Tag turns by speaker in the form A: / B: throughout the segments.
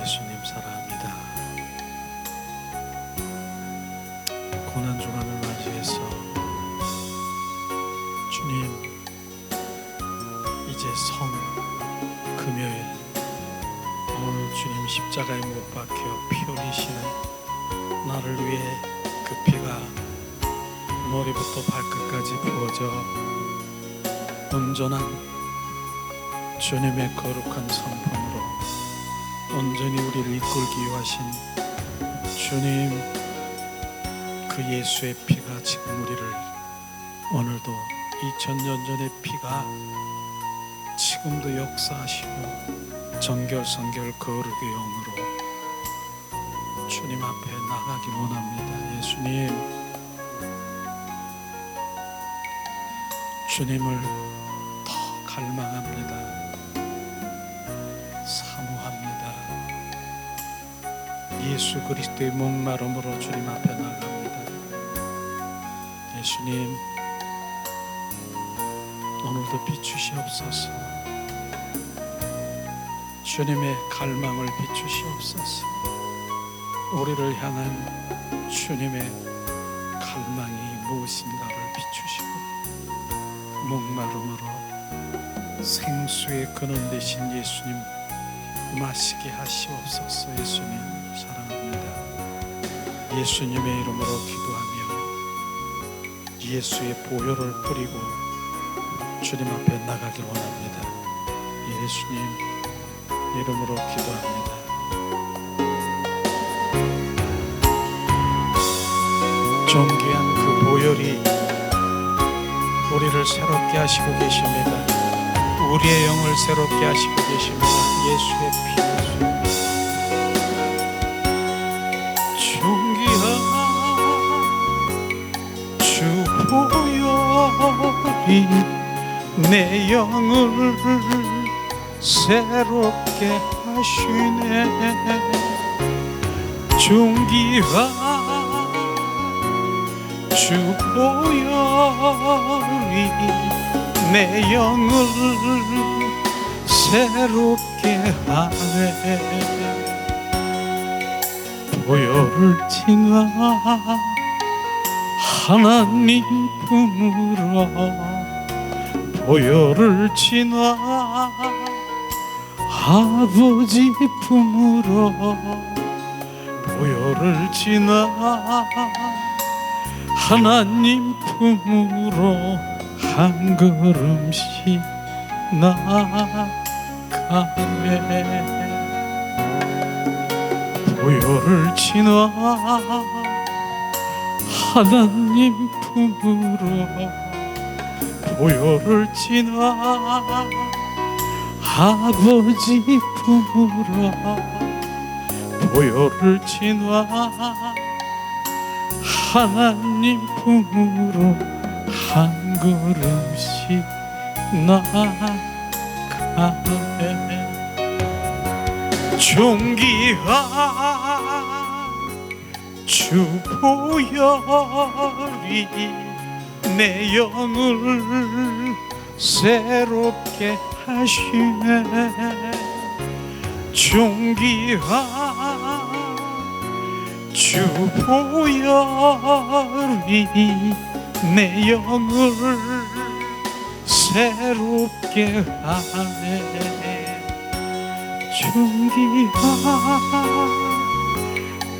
A: 예수님 사랑합니다. 고난주간을 맞이해서 주님, 이제 성 금요일, 오늘 주님 십자가에 못 박혀 피 흘리시는 나를 위해 그 피가 머리부터 발끝까지 부어져 온전한 주님의 거룩한 성품으로 온전히 우리를 이끌기 위하신 주님, 그 예수의 피가 지금 우리를, 오늘도 2000년 전의 피가 지금도 역사하시고 정결성결 거룩의 영으로 주님 앞에 나가기 원합니다. 예수님, 주님을 더 갈망합니다. 사모합니다. 예수 그리스도의 목마름으로 주님 앞에 나갑니다. 예수님, 오늘도 비추시옵소서. 주님의 갈망을 비추시옵소서. 우리를 향한 주님의 갈망이 무엇인가를 비추시고 목마름으로 생수의 근원 되신 예수님 마시게 하시옵소서. 예수님 사랑합니다. 예수님의 이름으로 기도하며 예수의 보혈을 뿌리고 주님 앞에 나가길 원합니다. 예수님 이름으로 기도합니다. 존귀한 그 보혈이 우리를 새롭게 하시고 계십니다. 우리의 영을 새롭게 하시고 계십니다. 예수의 피, 존귀한 주 보혈이 내 영을 새롭게 하시네. 존귀한 주 보혈이 내 영을 새롭게 하네. 보혈을 지나 하나님 품으로, 보혈을 지나 아버지 품으로, 보혈을 지나 하나님 품으로 한 걸음씩 나아가네. 보혈을 지나 하나님 품으로, 보혈을 지나 아버지 품으로, 보혈을 지나 하나님 품으로 한 걸음씩 나아가네. 존귀한 주 보혈이 내 영을 새롭게 하시네. 존귀한 주 보혈이 내 영을 새롭게 하네. 존귀한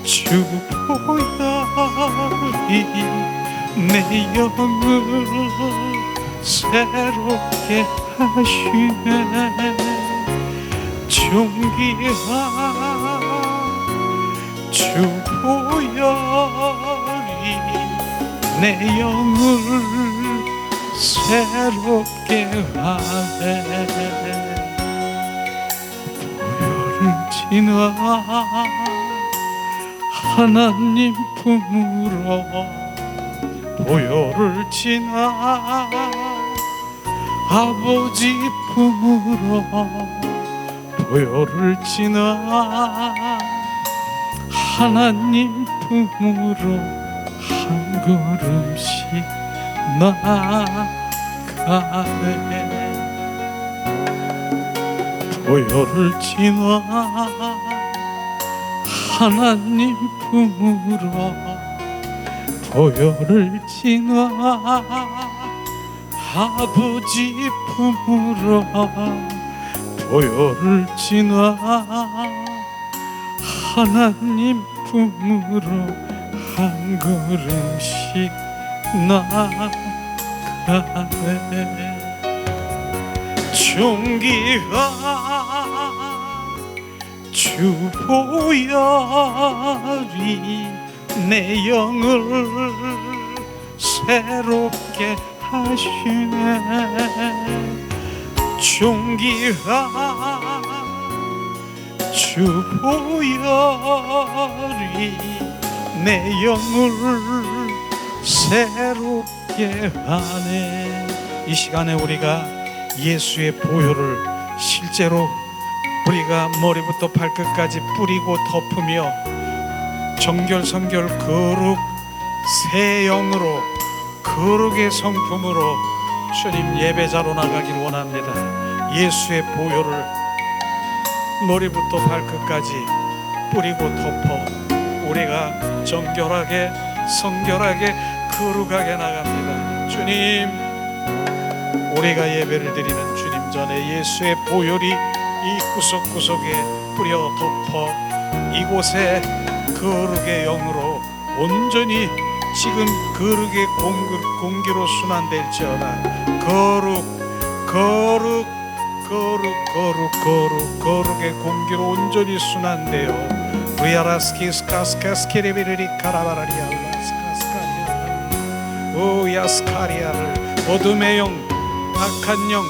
A: 주 보혈이 내 영을 새롭게 하시네. 존귀한 주 보혈이 내 영을 새롭게 하네. 보혈을 지나 하나님 품으로, 보혈을 지나 아버지 품으로, 보혈을 지나 하나님 품으로 한 걸음씩 나아가네. 보혈을 지나 하나님 품으로, 보혈을 지나 아버지 품으로, 보혈을 지나 하나님 품으로 한 걸음씩 나아가네. 존귀한 주 보혈이 내 영을 새롭게 하시네. 존귀한 주 보혈이 내 영을 새롭게 하네. 이 시간에 우리가 예수의 보혈을 실제로 우리가 머리부터 발끝까지 뿌리고 덮으며 정결성결 거룩 새 영으로 거룩의 성품으로 주님 예배자로 나가길 원합니다. 예수의 보혈을 머리부터 발끝까지 뿌리고 덮어 우리가 정결하게 성결하게 거룩하게 나갑니다. 주님, 우리가 예배를 드리는 주님 전에 예수의 보혈이 이 구석구석에 뿌려 덮어 이곳에 거룩의 영으로 온전히 지금 거룩의 공기로 순환될지어다. 거룩의 공기로 온전히 순환되어 리아라스키스카스카스키리비리리 카라바라리알라스카스카리아 오 야스카리아를 어둠의 영 악한 영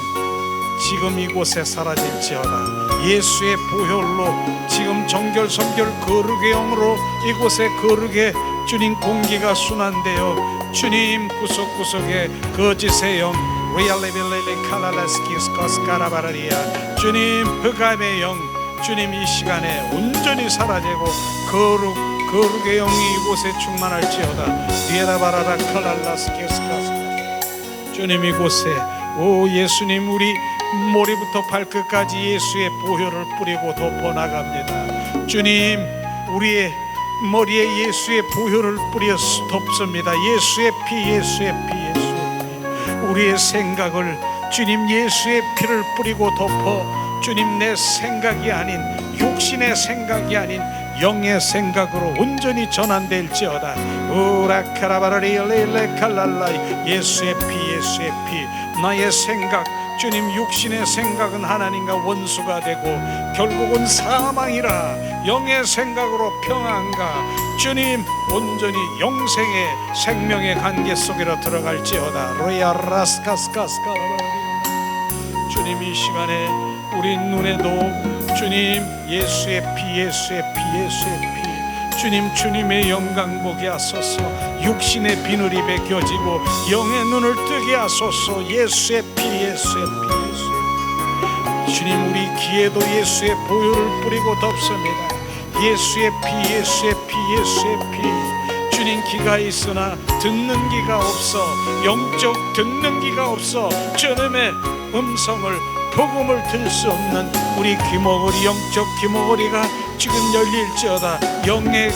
A: 지금 이곳에 사라질지어다. 예수의 보혈로 지금 정결성결 거룩의 영으로 이곳에 거룩의 주님 공기가 순환되어 주님 구석구석에 거짓의 영 리알레빌레레 칼라라스키스카스카라바라리아 주님 흑암의 영 주님 이 시간에 온전히 사라지고 거룩의 영이 이곳에 충만할지어다. 디에라바라라 칼라라스키스카스 주님 이곳에 오 예수님 우리 머리부터 발끝까지 예수의 보혈을 뿌리고 덮어 나갑니다. 주님 우리의 머리에 예수의 보혈을 뿌려 덮습니다. 예수의 피 우리의 생각을 주님 예수의 피를 뿌리고 덮어 주님 내 생각이 아닌 육신의 생각이 아닌 영의 생각으로 온전히 전환될지어다. 우라카라바라리엘레칼랄라 예수의 피 나의 생각 주님 육신의 생각은 하나님과 원수가 되고 결국은 사망이라 영의 생각으로 평안과 주님 온전히 영생의 생명의 관계 속으로 들어갈지어다. 주님 이 시간에 우리 눈에도 주님 예수의 피 주님, 주님의 영광 보게 하소서. 육신의 비늘이 벗겨지고 영의 눈을 뜨게 하소서. 예수의 피, 예수의 피, 예수의 피. 주님, 우리 귀에도 예수의 보혈을 뿌리고 덮습니다. 예수의 피, 예수의 피, 예수의 피. 주님, 귀가 있으나 듣는 귀가 없어. 영적 듣는 귀가 없어. 주님의 음성을, 복음을 들 수 없는 우리 귀머거리, 영적 귀머거리가 지금 열릴지어다. 영의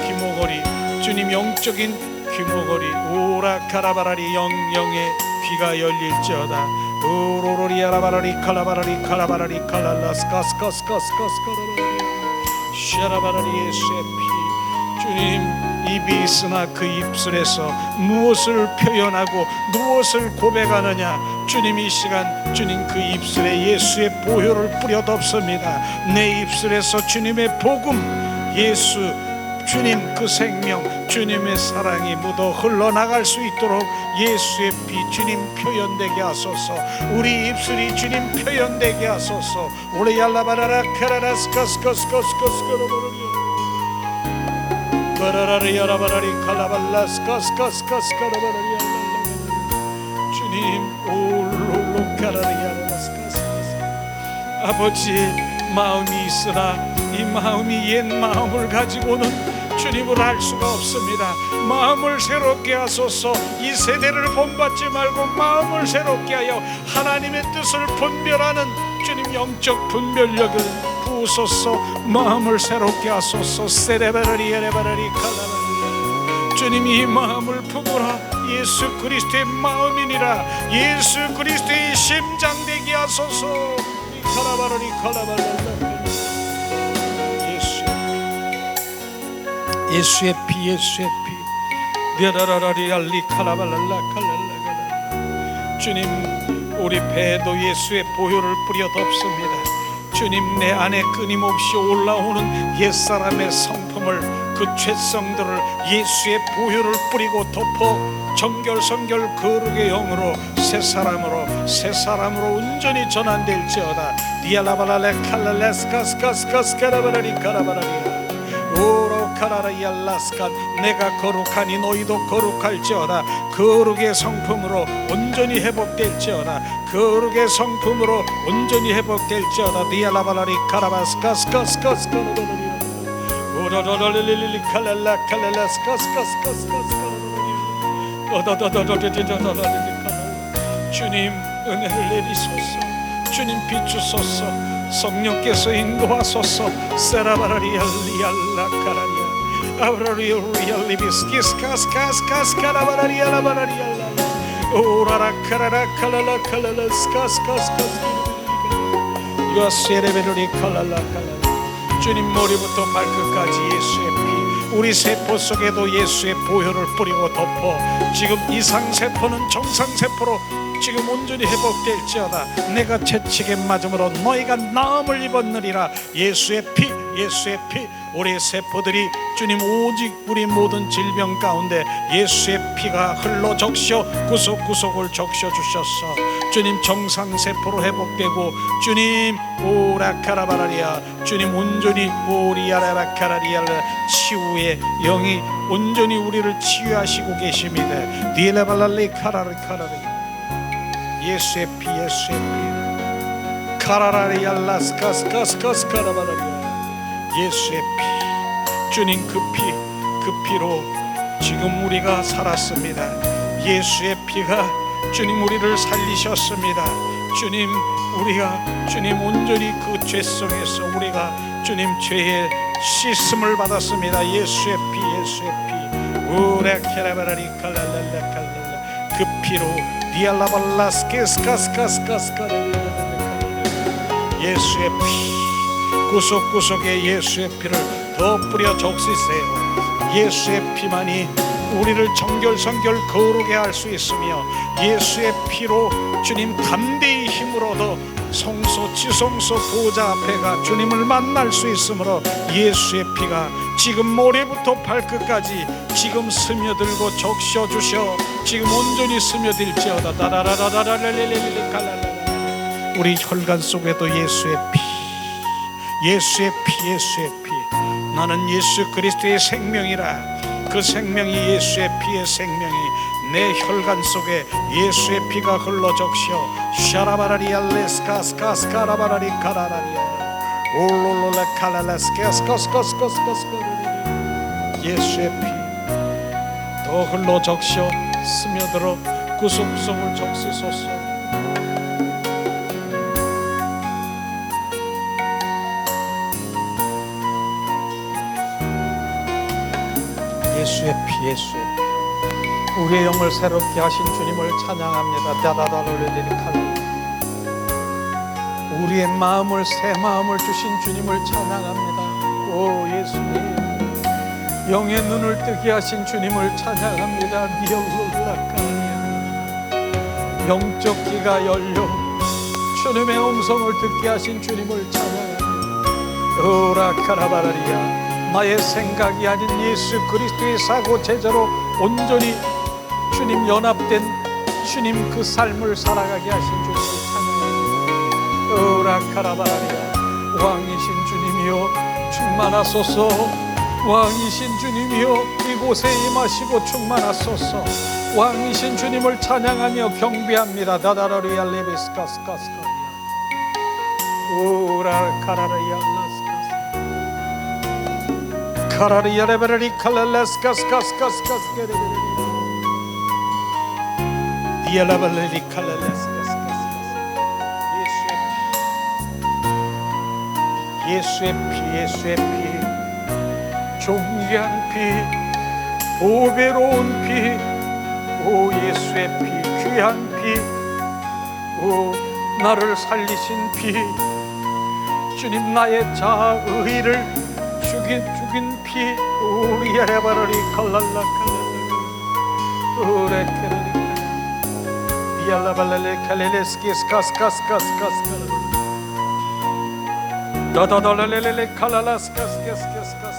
A: 귀머거리, 주님, 영적인 귀머거리, 오라카라바라리, 영의 귀가 열릴지어다. 오로로리 아라바라리 칼라바라리 칼라바라리 칼랄라스카스카스카스카스카라바라리 샤라바라리. 예수의 피. 주님, 입이 있으나 그 입술에서 무엇을 표현하고 무엇을 고백하느냐. 주님, 이 시간 주님 그 입술에 예수의 보혈을 뿌려 덮습니다. 내 입술에서 주님의 복음, 예수, 주님 그 생명, 주님의 사랑이 묻어 흘러나갈 수 있도록 예수의 피, 주님 표현되게 하소서. 우리 입술이 주님 표현되게 하소서. 우리 얄라바라라 카라라스카스카스카스카스카스카라바라리 바라라리 야라바라리 칼라발라스카스카스카스카라바라리. 주님, 올롤로 카라리 야라스카스카스. 아버지, 마음이 있으나 이 마음이 옛 마음을 가지고는 주님을 알 수가 없습니다. 마음을 새롭게 하소서. 이 세대를 본받지 말고 마음을 새롭게 하여 하나님의 뜻을 분별하는 주님 영적 분별력을 부으소서. 마음을 새롭게 하소서. 세레바라리 에레바라리 칼라바리. 주님, 이 마음을 품으라. 예수 그리스도의 마음이니라. 예수 그리스도의 심장 되게 하소서. 이 칼라바라리 칼라발라. 예수의 피, 예수의 피. 르라라라리 알리 칼라발랄라 칼랄라갈라. 주님, 우리 배에도 예수의 보혈을 뿌려 덮습니다. 주님, 내 안에 끊임없이 올라오는 옛사람의 성품을, 그 죄성들을 예수의 보혈을 뿌리고 덮어 정결성결 거룩의 영으로 새 사람으로 온전히 전환될지어다. 디알라발랄레 칼랄레스카스카스카스카라바라리 카라바라리 오로카라라이알라스칸. 내가 거룩하니 너희도 거룩할지어다. 거룩의 성품으로 온전히 회복될지어다. 거룩의 성품으로 온전히 회복될지어다. 디알라바라리 카라바스카스카스카스카스카라바라리 오로로로리리리 칼랄라 칼랄라스카스카스카스카스카라바라리 오도도도도도도도도도리 칼랄라. 주님, 은혜를 내리소서. 주님, 비추소서. 성령께서 인도하소서. 세라바라리알리알라카라리아 아브라리올리알리비스키스카스카스카스카라바라리알라바라리알라 오라라카라라칼랄라칼랄라스카스카스카스 유아세레베르리 칼랄라칼랄라. 주님, 머리부터 발끝까지 예수의 피, 우리 세포 속에도 예수의 보혈을 뿌리고 덮어 지금 이상세포는 정상세포로 지금 온전히 회복될지어다. 내가 채찍에 맞음으로 너희가 나음을 입었느리라. 예수의 피, 예수의 피. 우리 세포들이 주님, 오직 우리 모든 질병 가운데 예수의 피가 흘러 적셔 구석구석을 적셔 주셨어. 주님, 정상세포로 회복되고 주님, 오라카라바라리아, 주님 온전히 오리아라라카라리아 치유의 영이 온전히 우리를 치유하시고 계십니다. 디엘라발랄리 카라리카라리 예수의 피, 예수의 피. 카라라리알라스카스카스카스카라바라리아 예수의 피. 주님, 그 피로 지금 우리가 살았습니다. 예수의 피가 주님 우리를 살리셨습니다. 주님, 우리가 주님 온전히 그 죄성에서 우리가 주님 죄의 씻음을 받았습니다. 예수의 피, 예수의 피. 우라케라바라리 칼랄랄라 칼랄라. 그 피로 디알라발라스케스카스카스카스카라바라리 예수의 피. 구석구석에 예수의 피를 더 뿌려 적시세요. 예수의 피만이 우리를 정결성결 거룩하게 할 수 있으며 예수의 피로 주님 담대히 힘을 얻어 성소 지성소 보좌 앞에가 주님을 만날 수 있으므로 예수의 피가 지금 머리부터 발끝까지 지금 스며들고 적셔주셔 지금 온전히 스며들지어다. 우리 혈관 속에도 예수의 피, 예수의 피, 예수의 피. 나는 예수 그리스도의 생명이라. 그 생명이 예수의 피의 생명이 내 혈관 속에 예수의 피가 흘러 적셔. 샤라바라리아 레스카스카스카라바라리 카라라리아 올롤롤레 칼라레스카스카스카스카스카스 예수의 피 더 흘러 적셔 스며들어 구속성을 적시소서. 예수의 피, 예수의 피. 우리의 영을 새롭게 하신 주님을 찬양합니다. 다다다로레데리 칼라. 우리의 마음을 새 마음을 주신 주님을 찬양합니다. 오 예수님, 영의 눈을 뜨게 하신 주님을 찬양합니다. 미얼룰라카리아. 영적 귀가 열려 주님의 음성을 듣게 하신 주님을 찬양합니다. 오라카라바라리아. 나의 생각이 아닌 예수 그리스도의 사고 제자로 온전히 주님 연합된 주님 그 삶을 살아가게 하신 주님을 찬양합니다. 오라카라바라리아. 왕이신 주님이여 충만하소서. 왕이신 주님이여 이곳에 임하시고 충만하소서. 왕이신 주님을 찬양하며 경배합니다. 다다라리아 레베스카스카스카리아 오라카라리아 카라리아 레베리 칼라레스카스카스카스카스케레베리 디알라발레리 칼라레스카스카스카스. 예수의 피, 예수의 피, 존귀한 피, 보배로운 피. 오 예수의 피, 귀한 피. 오 나를 살리신 피. 주님 나의 자의를 죽인 피. 우리야레바라리 칼랄라 칼랄라 우레케레리 디알라발레레 칼레레스키스카스카스카스카스카스 다다달레레레 칼랄라스카스카스카스카스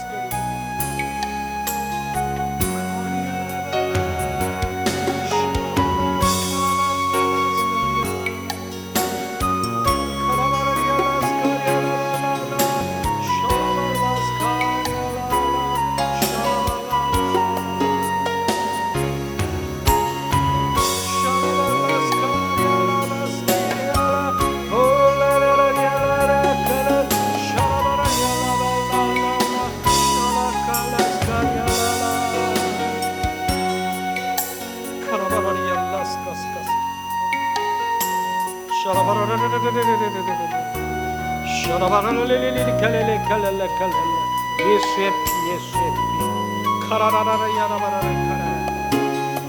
A: 예수의 피, 예수의 피, 카라라라야라바라라 카라.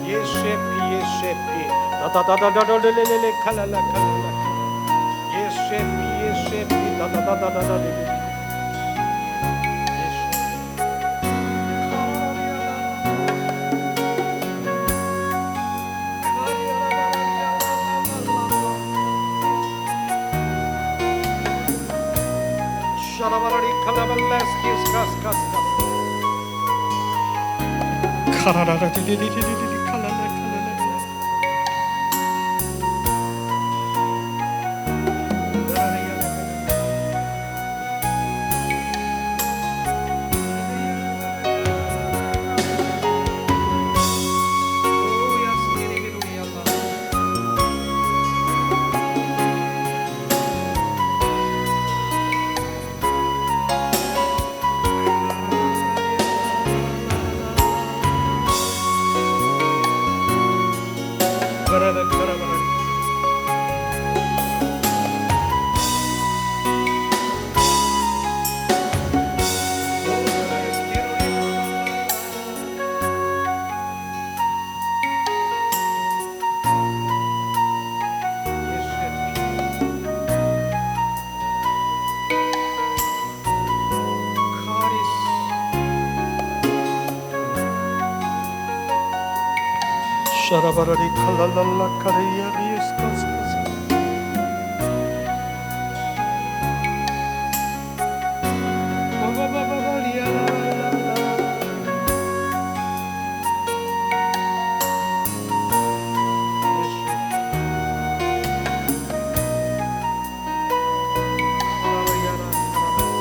A: 예수의 피, 예수의 피, 다다다다다레레레레 칼랄라 칼랄라. 예수의 피, 예수의 피, 다다다다다레레레. 샤라바라리 칼라발라스키스카스카스카스 카라라라리리리리리 칼랄라 칼랄라. 샤라바라리 칼랄랄라 카레이아리 스카스카스 바바바바리아라랄라 예수 카라야라 카라라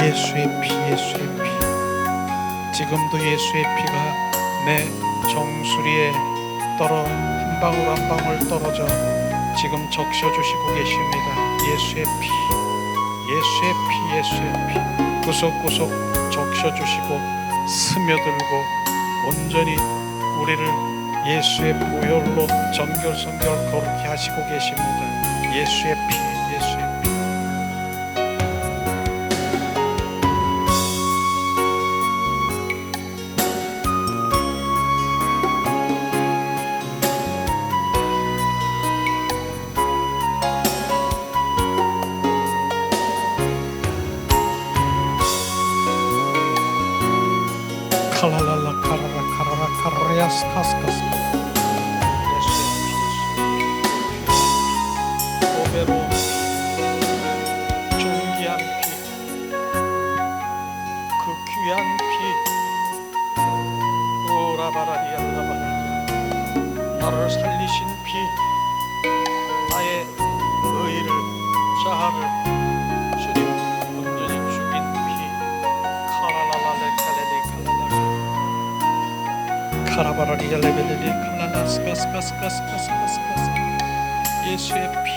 A: 예수의 피, 예수의 피. 지금도 예수의 피가 내 정수리에 한 방울 한 방울 떨어져 지금 적셔주시고 계십니다. 예수의 피, 예수의 피, 예수의 피 구석구석 적셔주시고 스며들고 온전히 우리를 예수의 보혈로 정결성결 거룩히 하시고 계십니다. 예수의 피, 예수의 피. 칼랄랄라 카라라 카라라 카라야스 카스카스. 예수의 피, 보배로운 피, 존귀한 피, 그 귀한 피, 오라바라리알라바라, 나를 살리신 피, 나의 의를 자아를 주님 온전히 죽인 피, 카라랄랄레 칼레레 칼랄라 카라바라리아 레벨레리 칼랄라스카스카스카스카스카스카스. 예수의 피.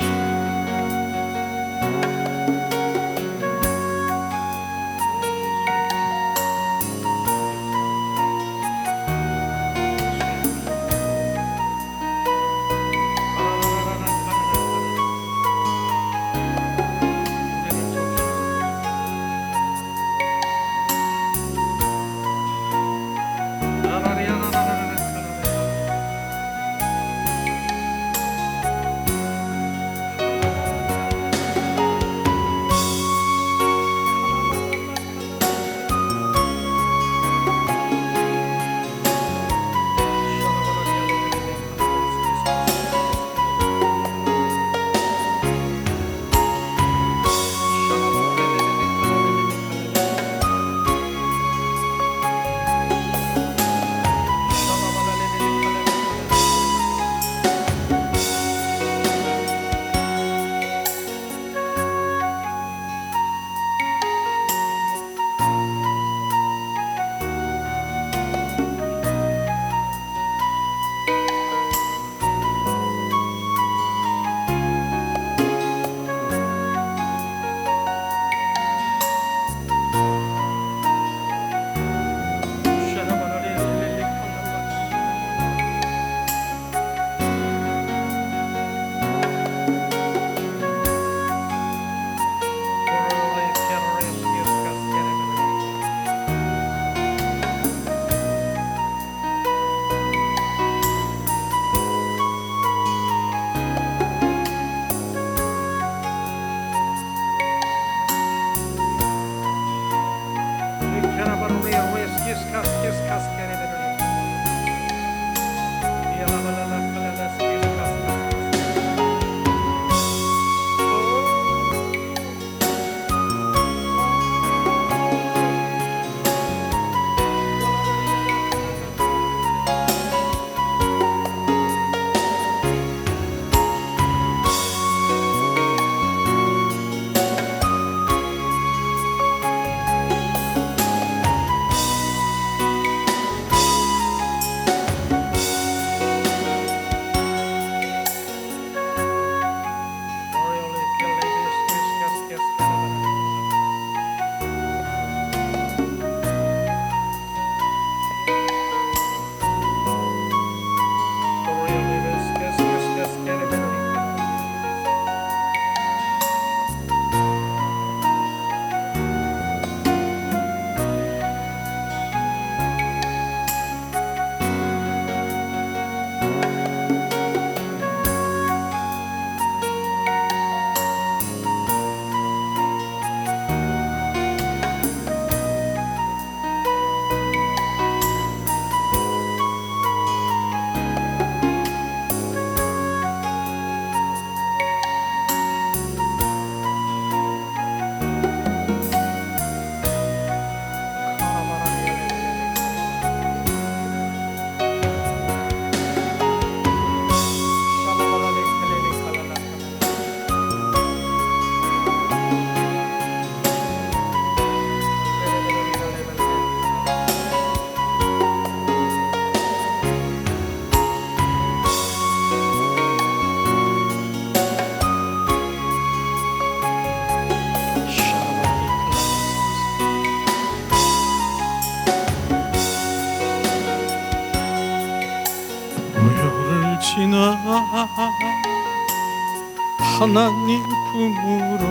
A: 하나님 품으로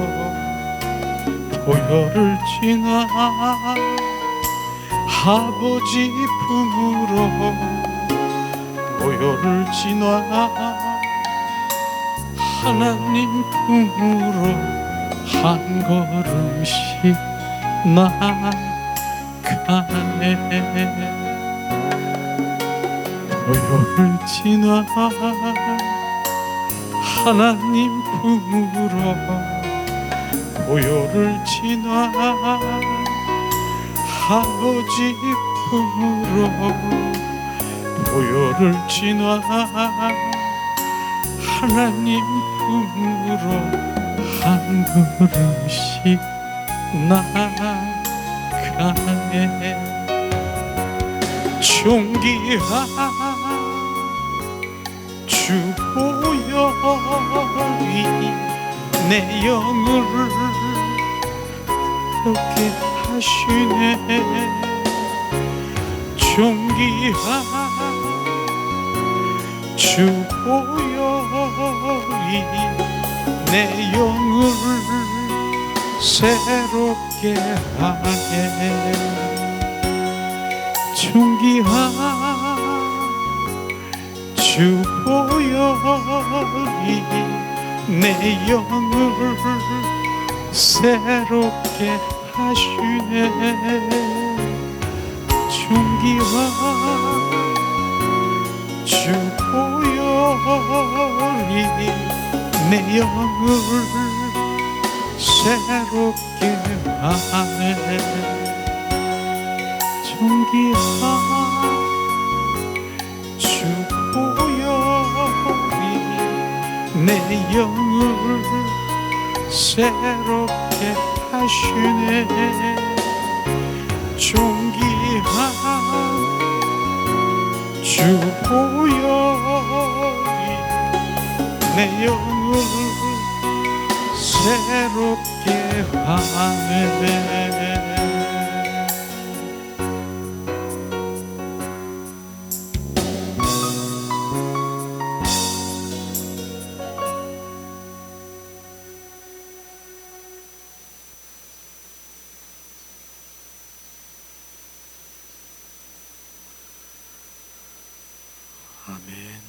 A: 보혈을 지나 아버지 품으로 보혈을 지나 하나님 품으로 한 걸음씩 나가네. 보혈을 지나 하나님 품으로 보혈을 지나 아버지 품으로 보혈을 지나 하나님 품으로 한 걸음씩 나가네. 존귀한 주 보혈이 내 영을 그렇게 하시네. 존귀한 주 보혈이 내 영을 새롭게 하네. 존귀한 주 보혈이 내 영을 새롭게 하시네. 존귀한 주 보혈이 내 영을 새롭게 하네. 존귀한 주 보혈이 내 영을 새롭게 하시네. 존귀한 주 보혈이 내 영을 새롭게 하네. 아멘.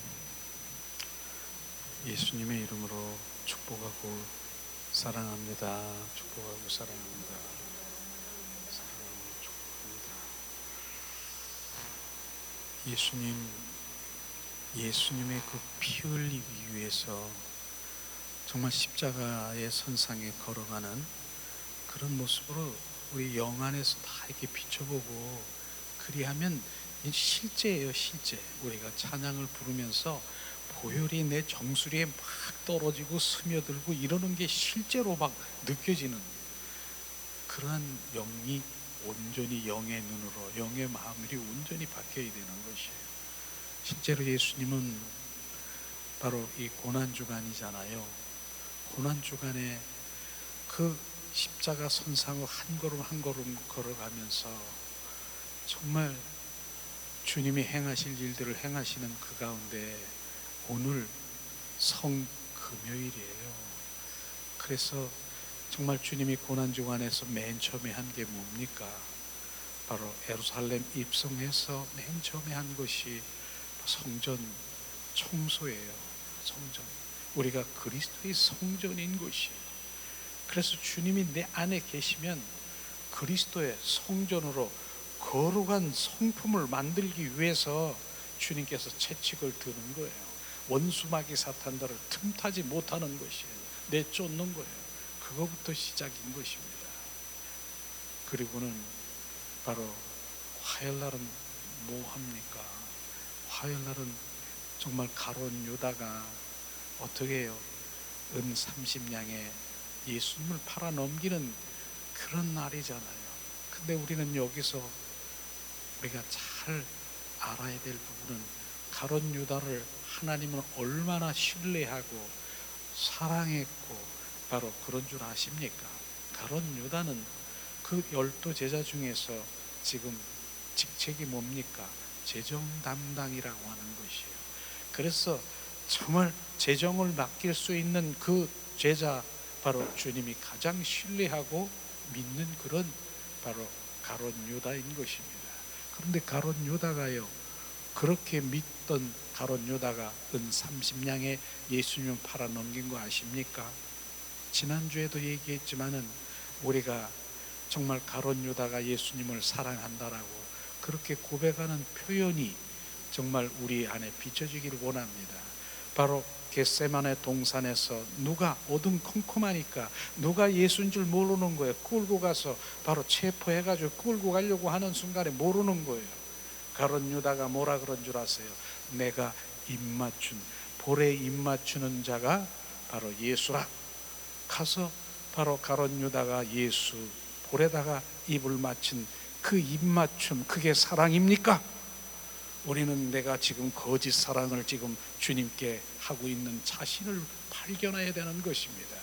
A: 예수님의 이름으로 축복하고 사랑합니다. 축복하고 사랑합니다. 사랑하고 축복합니다. 예수님의 그 피 흘리기 위해서 정말 십자가의 선상에 걸어가는 그런 모습으로 우리 영 안에서 다 이렇게 비춰보고 그리하면 실제예요. 실제. 우리가 찬양을 부르면서 보혈이 내 정수리에 막 떨어지고 스며들고 이러는 게 실제로 막 느껴지는 그러한 영이 온전히 영의 눈으로 영의 마음이 온전히 바뀌어야 되는 것이에요. 실제로 예수님은 바로 이 고난주간이잖아요. 고난주간에 그 십자가 선상을 한 걸음 한 걸음 걸어가면서 정말 주님이 행하실 일들을 행하시는 그 가운데 오늘 성금요일이에요. 그래서 정말 주님이 고난주간에서 맨 처음에 한 게 뭡니까? 바로 예루살렘 입성해서 맨 처음에 한 것이 성전 청소예요. 성전. 우리가 그리스도의 성전인 것이에요. 그래서 주님이 내 안에 계시면 그리스도의 성전으로 거룩한 성품을 만들기 위해서 주님께서 채찍을 드는 거예요. 원수마귀 사탄들을 틈타지 못하는 것이에요. 내쫓는 거예요. 그거부터 시작인 것입니다. 그리고는 바로 화요일날은 뭐 합니까? 화요일날은 정말 가룟 유다가 어떻게 해요? 은 30냥에 예수님을 팔아 넘기는 그런 날이잖아요. 근데 우리는 여기서 우리가 잘 알아야 될 부분은 가룟 유다를 하나님은 얼마나 신뢰하고 사랑했고 바로 그런 줄 아십니까? 가룟 유다는 그 12 제자 중에서 지금 직책이 뭡니까? 재정 담당이라고 하는 것이에요. 그래서 정말 재정을 맡길 수 있는 그 제자, 바로 주님이 가장 신뢰하고 믿는 그런 바로 가룟 유다인 것입니다. 그런데 가룟 유다가요, 그렇게 믿던 가룟 유다가 은 30냥에 예수님을 팔아 넘긴 거 아십니까? 지난주에도 얘기했지만은 우리가 정말 가룟 유다가 예수님을 사랑한다라고 그렇게 고백하는 표현이 정말 우리 안에 비춰지기를 원합니다. 바로 겟세마네 동산에서 누가 어둠컴컴하니까 누가 예수인 줄 모르는 거예요. 끌고 가서 바로 체포해가지고 끌고 가려고 하는 순간에 모르는 거예요. 가룟 유다가 뭐라 그런 줄 아세요? 내가 입맞춘, 볼에 입맞추는 자가 바로 예수라. 가서 바로 가룟 유다가 예수 볼에다가 입을 맞춘 그 입맞춤, 그게 사랑입니까? 우리는 내가 지금 거짓 사랑을 지금 주님께 하고 있는 자신을 발견해야 되는 것입니다.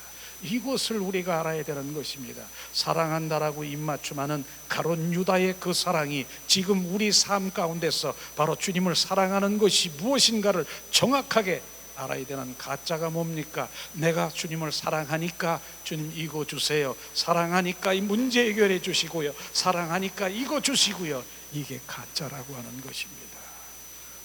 A: 이것을 우리가 알아야 되는 것입니다. 사랑한다라고 입맞춤하는 가룟 유다의 그 사랑이 지금 우리 삶 가운데서 바로 주님을 사랑하는 것이 무엇인가를 정확하게 알아야 되는 가짜가 뭡니까? 내가 주님을 사랑하니까 주님 이거 주세요, 사랑하니까 이 문제 해결해 주시고요, 사랑하니까 이거 주시고요, 이게 가짜라고 하는 것입니다.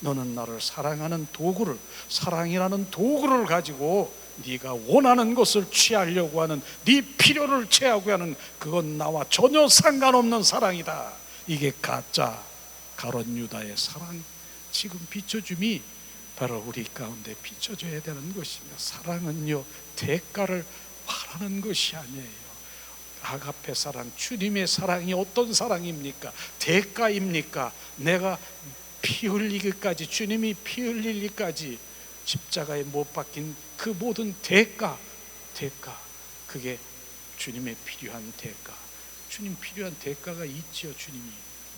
A: 너는 나를 사랑하는 도구를, 사랑이라는 도구를 가지고 네가 원하는 것을 취하려고 하는, 네 필요를 채우고 하는, 그건 나와 전혀 상관없는 사랑이다. 이게 가짜 가룟 유다의 사랑, 지금 비춰줌이 바로 우리 가운데 비춰져야 되는 것입니다. 사랑은요, 대가를 바라는 것이 아니에요. 아가페 사랑, 주님의 사랑이 어떤 사랑입니까? 대가입니까? 내가 피 흘리기까지, 주님이 피 흘리기까지 십자가에 못 박힌 그 모든 대가, 그게 주님의 필요한 대가. 주님 필요한 대가가 있지요. 주님이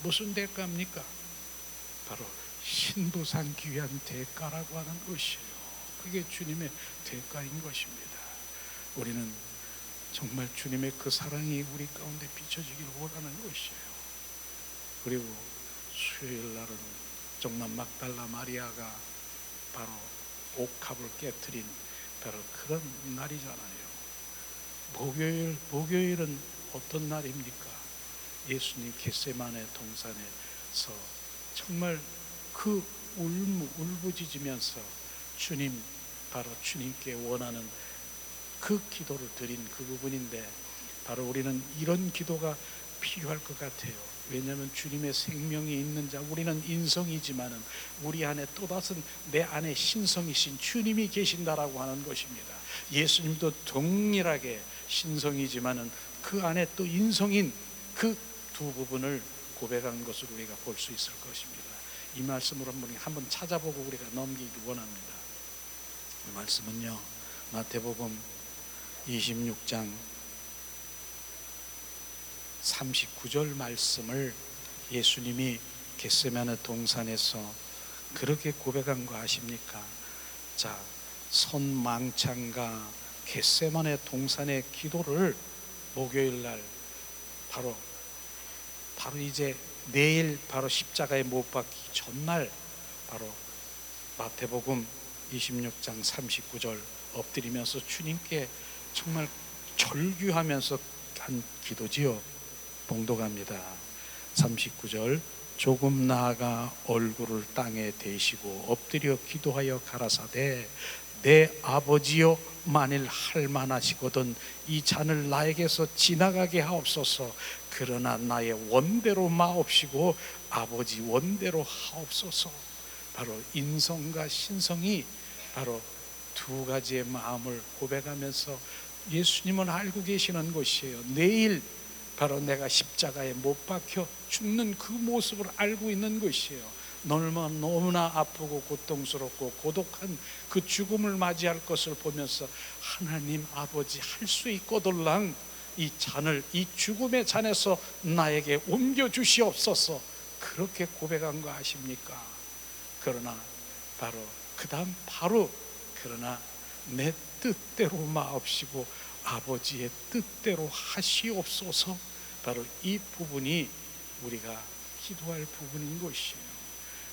A: 무슨 대가입니까? 바로 신부 삼기 위한 대가라고 하는 것이에요. 그게 주님의 대가인 것입니다. 우리는 정말 주님의 그 사랑이 우리 가운데 비춰지기를 원하는 것이에요. 그리고 수요일 날은 정말 막달라 마리아가 바로 옥합을 깨뜨린 바로 그런 날이잖아요. 목요일은 어떤 날입니까? 예수님 겟세마네 동산에서 정말 그 울부짖으면서 주님, 바로 주님께 원하는 그 기도를 드린 그 부분인데, 바로 우리는 이런 기도가 필요할 것 같아요. 왜냐하면 주님의 생명이 있는 자, 우리는 인성이지만은 우리 안에 또다시 내 안에 신성이신 주님이 계신다라고 하는 것입니다. 예수님도 동일하게 신성이지만은 그 안에 또 인성인 그 두 부분을 고백한 것을 우리가 볼 수 있을 것입니다. 이 말씀을 한번 찾아보고 우리가 넘기기 원합니다. 이 말씀은요, 마태복음 26장 39절 말씀을 예수님이 겟세마네 동산에서 그렇게 고백한 거 아십니까? 자, 선망창과 겟세마네 동산의 기도를 목요일 날 바로 이제 내일 바로 십자가에 못 박기 전날 바로 마태복음 26장 39절 엎드리면서 주님께 정말 절규하면서 한 기도지요. 봉독합니다. 39절, 조금 나아가 얼굴을 땅에 대시고 엎드려 기도하여 가라사대, 내 아버지여, 만일 할만하시거든 이 잔을 나에게서 지나가게 하옵소서. 그러나 나의 원대로 마옵시고 아버지 원대로 하옵소서. 바로 인성과 신성이 바로 두 가지의 마음을 고백하면서 예수님은 알고 계시는 것이에요. 내일 바로 내가 십자가에 못 박혀 죽는 그 모습을 알고 있는 것이에요. 너무나 아프고 고통스럽고 고독한 그 죽음을 맞이할 것을 보면서 하나님 아버지, 할 수 있거들랑 이 잔을, 이 죽음의 잔에서 나에게 옮겨 주시옵소서. 그렇게 고백한 거 아십니까? 그러나 바로 그 다음 그러나 내 뜻대로 마옵시고 아버지의 뜻대로 하시옵소서. 바로 이 부분이 우리가 기도할 부분인 것이에요.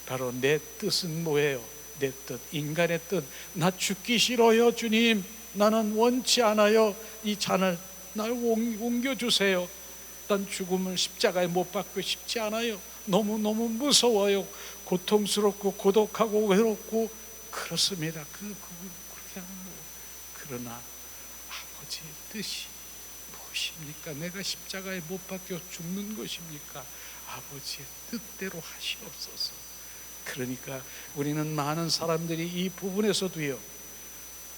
A: 바로 내 뜻은 뭐예요? 내 뜻, 인간의 뜻, 나 죽기 싫어요 주님, 나는 원치 않아요, 이 잔을 날 옮겨주세요, 난 죽음을 십자가에 못 박고 싶지 않아요, 너무너무 무서워요, 고통스럽고 고독하고 외롭고 그렇습니다. 그렇게 하는 거예요. 그러나 아버지의 뜻이 무엇입니까? 내가 십자가에 못 박혀 죽는 것입니까? 아버지의 뜻대로 하시옵소서. 그러니까 우리는 많은 사람들이 이 부분에서도요,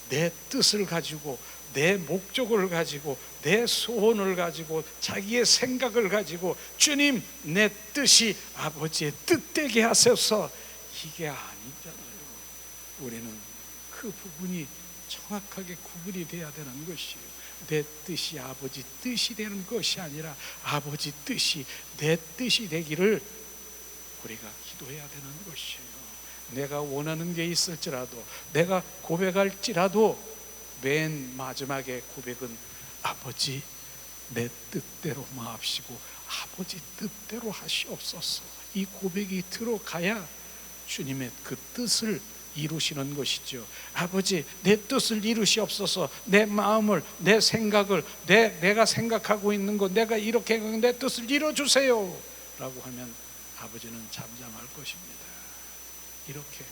A: 내 뜻을 가지고, 내 목적을 가지고, 내 소원을 가지고, 자기의 생각을 가지고, 주님 내 뜻이 아버지의 뜻되게 하소서, 이게 아니잖아요. 우리는 그 부분이 정확하게 구분이 돼야 되는 것이에요. 내 뜻이 아버지 뜻이 되는 것이 아니라 아버지 뜻이 내 뜻이 되기를 우리가 기도해야 되는 것이에요. 내가 원하는 게 있을지라도, 내가 고백할지라도 맨 마지막에 고백은 아버지 내 뜻대로 마옵시고 아버지 뜻대로 하시옵소서, 이 고백이 들어가야 주님의 그 뜻을 이루시는 것이죠. 아버지 내 뜻을 이루시옵소서, 내 마음을, 내 생각을, 내가 생각하고 있는 것, 내가 이렇게 내 뜻을 이루어주세요 라고 하면 아버지는 잠잠할 것입니다. 이렇게.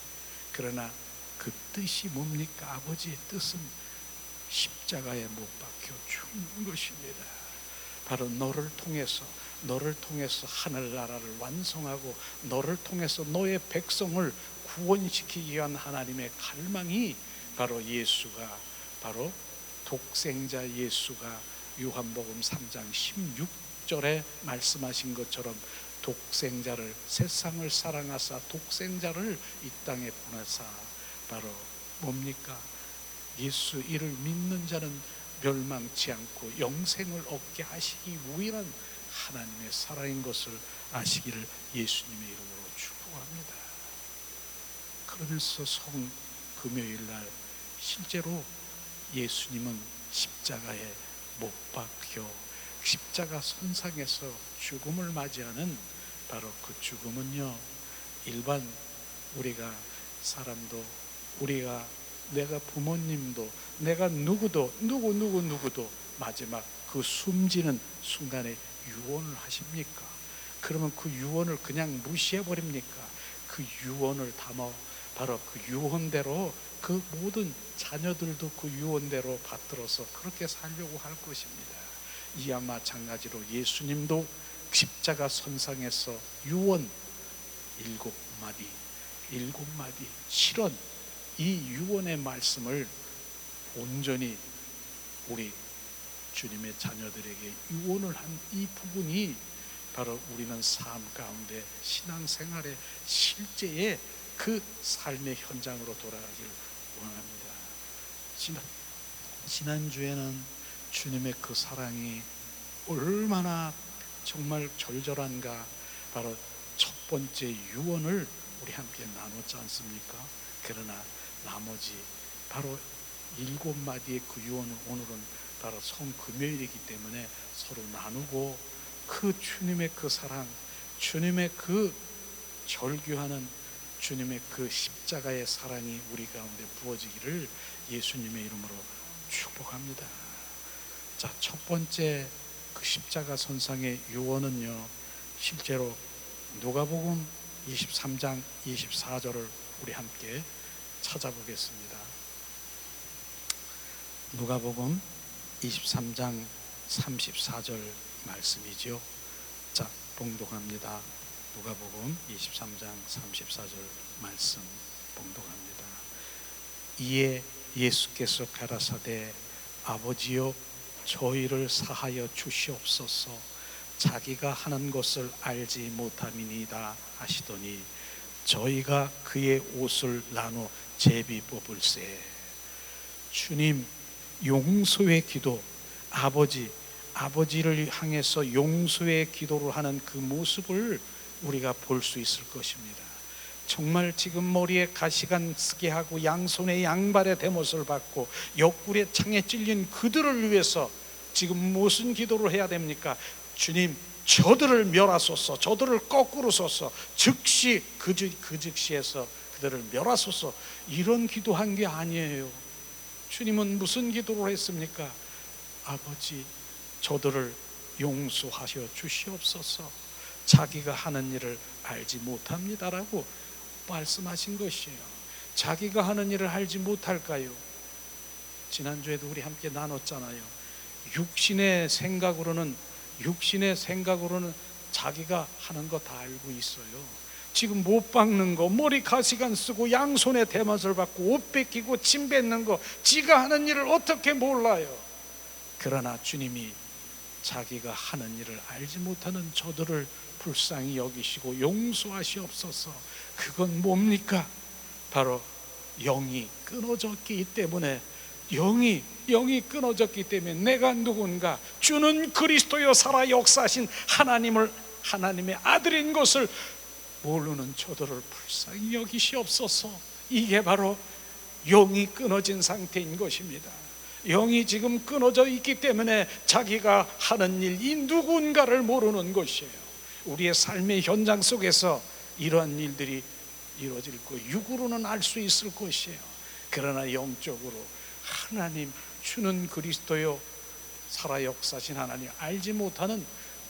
A: 그러나 그 뜻이 뭡니까? 아버지의 뜻은 십자가에 못 박혀 죽는 것입니다. 바로 너를 통해서 하늘나라를 완성하고 너를 통해서 너의 백성을 구원시키기 위한 하나님의 갈망이 바로 예수가, 바로 독생자 예수가 요한복음 3장 16절에 말씀하신 것처럼 독생자를, 세상을 사랑하사 독생자를 이 땅에 보내사, 바로 뭡니까? 예수 이를 믿는 자는 멸망치 않고 영생을 얻게 하시기 위한 하나님의 사랑인 것을 아시기를 예수님의 이름으로 축복합니다. 그러면서 금요일날 실제로 예수님은 십자가에 못 박혀 십자가 선상에서 죽음을 맞이하는 바로 그 죽음은요, 일반 우리가 사람도, 우리가, 내가 부모님도, 내가 누구도 마지막 그 숨지는 순간에 유언을 하십니까? 그러면 그 유언을 그냥 무시해 버립니까? 그 유언을 담아 바로 그 유언대로 그 모든 자녀들도 그 유언대로 받들어서 그렇게 살려고 할 것입니다. 이와 마찬가지로 예수님도 십자가 선상에서 유언 7마디 실언, 이 유언의 말씀을 온전히 우리 주님의 자녀들에게 유언을 한 이 부분이 바로 우리는 삶 가운데 신앙생활의 실제의 그 삶의 현장으로 돌아가기를 원합니다. 지난주에는 주님의 그 사랑이 얼마나 정말 절절한가, 바로 첫 번째 유언을 우리 함께 나눴지 않습니까? 그러나 나머지 바로 7마디의 그 유언을 오늘은 바로 성금요일이기 때문에 서로 나누고, 그 주님의 그 사랑, 주님의 그 절규하는 주님의 그 십자가의 사랑이 우리 가운데 부어지기를 예수님의 이름으로 축복합니다. 자, 첫 번째 그 십자가 선상의 유언은요, 실제로 누가복음 23장 24절을 우리 함께 찾아보겠습니다. 누가복음 23장 34절 말씀이죠. 자, 봉독합니다. 누가복음 23장 34절 말씀 봉독합니다. 이에 예수께서 가라사대 아버지여 저희를 사하여 주시옵소서, 자기가 하는 것을 알지 못함이니이다 하시더니 저희가 그의 옷을 나눠 제비 뽑을세. 주님 용서의 기도, 아버지를 향해서 용서의 기도를 하는 그 모습을 우리가 볼 수 있을 것입니다. 정말 지금 머리에 가시가 쓰게 하고 양손에 양발에 대못을 받고 옆구리에 창에 찔린 그들을 위해서 지금 무슨 기도를 해야 됩니까? 주님 저들을 멸하소서, 저들을 거꾸로 쏘소. 즉시 그 즉시에서 그들을 멸하소서, 이런 기도한 게 아니에요. 주님은 무슨 기도를 했습니까? 아버지, 저들을 용서하여 주시옵소서, 자기가 하는 일을 알지 못합니다라고 말씀하신 것이에요. 자기가 하는 일을 알지 못할까요? 지난주에도 우리 함께 나눴잖아요. 육신의 생각으로는 자기가 하는 거 다 알고 있어요. 지금 못 박는 거, 머리 가시관 쓰고 양손에 대못을 받고 옷 뺏기고 침 뱉는 거, 지가 하는 일을 어떻게 몰라요? 그러나 주님이 자기가 하는 일을 알지 못하는 저들을 불쌍히 여기시고 용서하시옵소서. 그건 뭡니까? 바로 영이 끊어졌기 때문에, 영이 끊어졌기 때문에 내가 누군가, 주는 그리스도여 살아 역사하신 하나님의 아들인 것을 모르는 저들을 불쌍히 여기시옵소서. 이게 바로 영이 끊어진 상태인 것입니다. 영이 지금 끊어져 있기 때문에 자기가 하는 일, 이 누군가를 모르는 것이에요. 우리의 삶의 현장 속에서 이러한 일들이 이루어질 거예요. 육으로는 알 수 있을 것이에요. 그러나 영적으로 하나님, 주는 그리스도요 살아 역사신 하나님 알지 못하는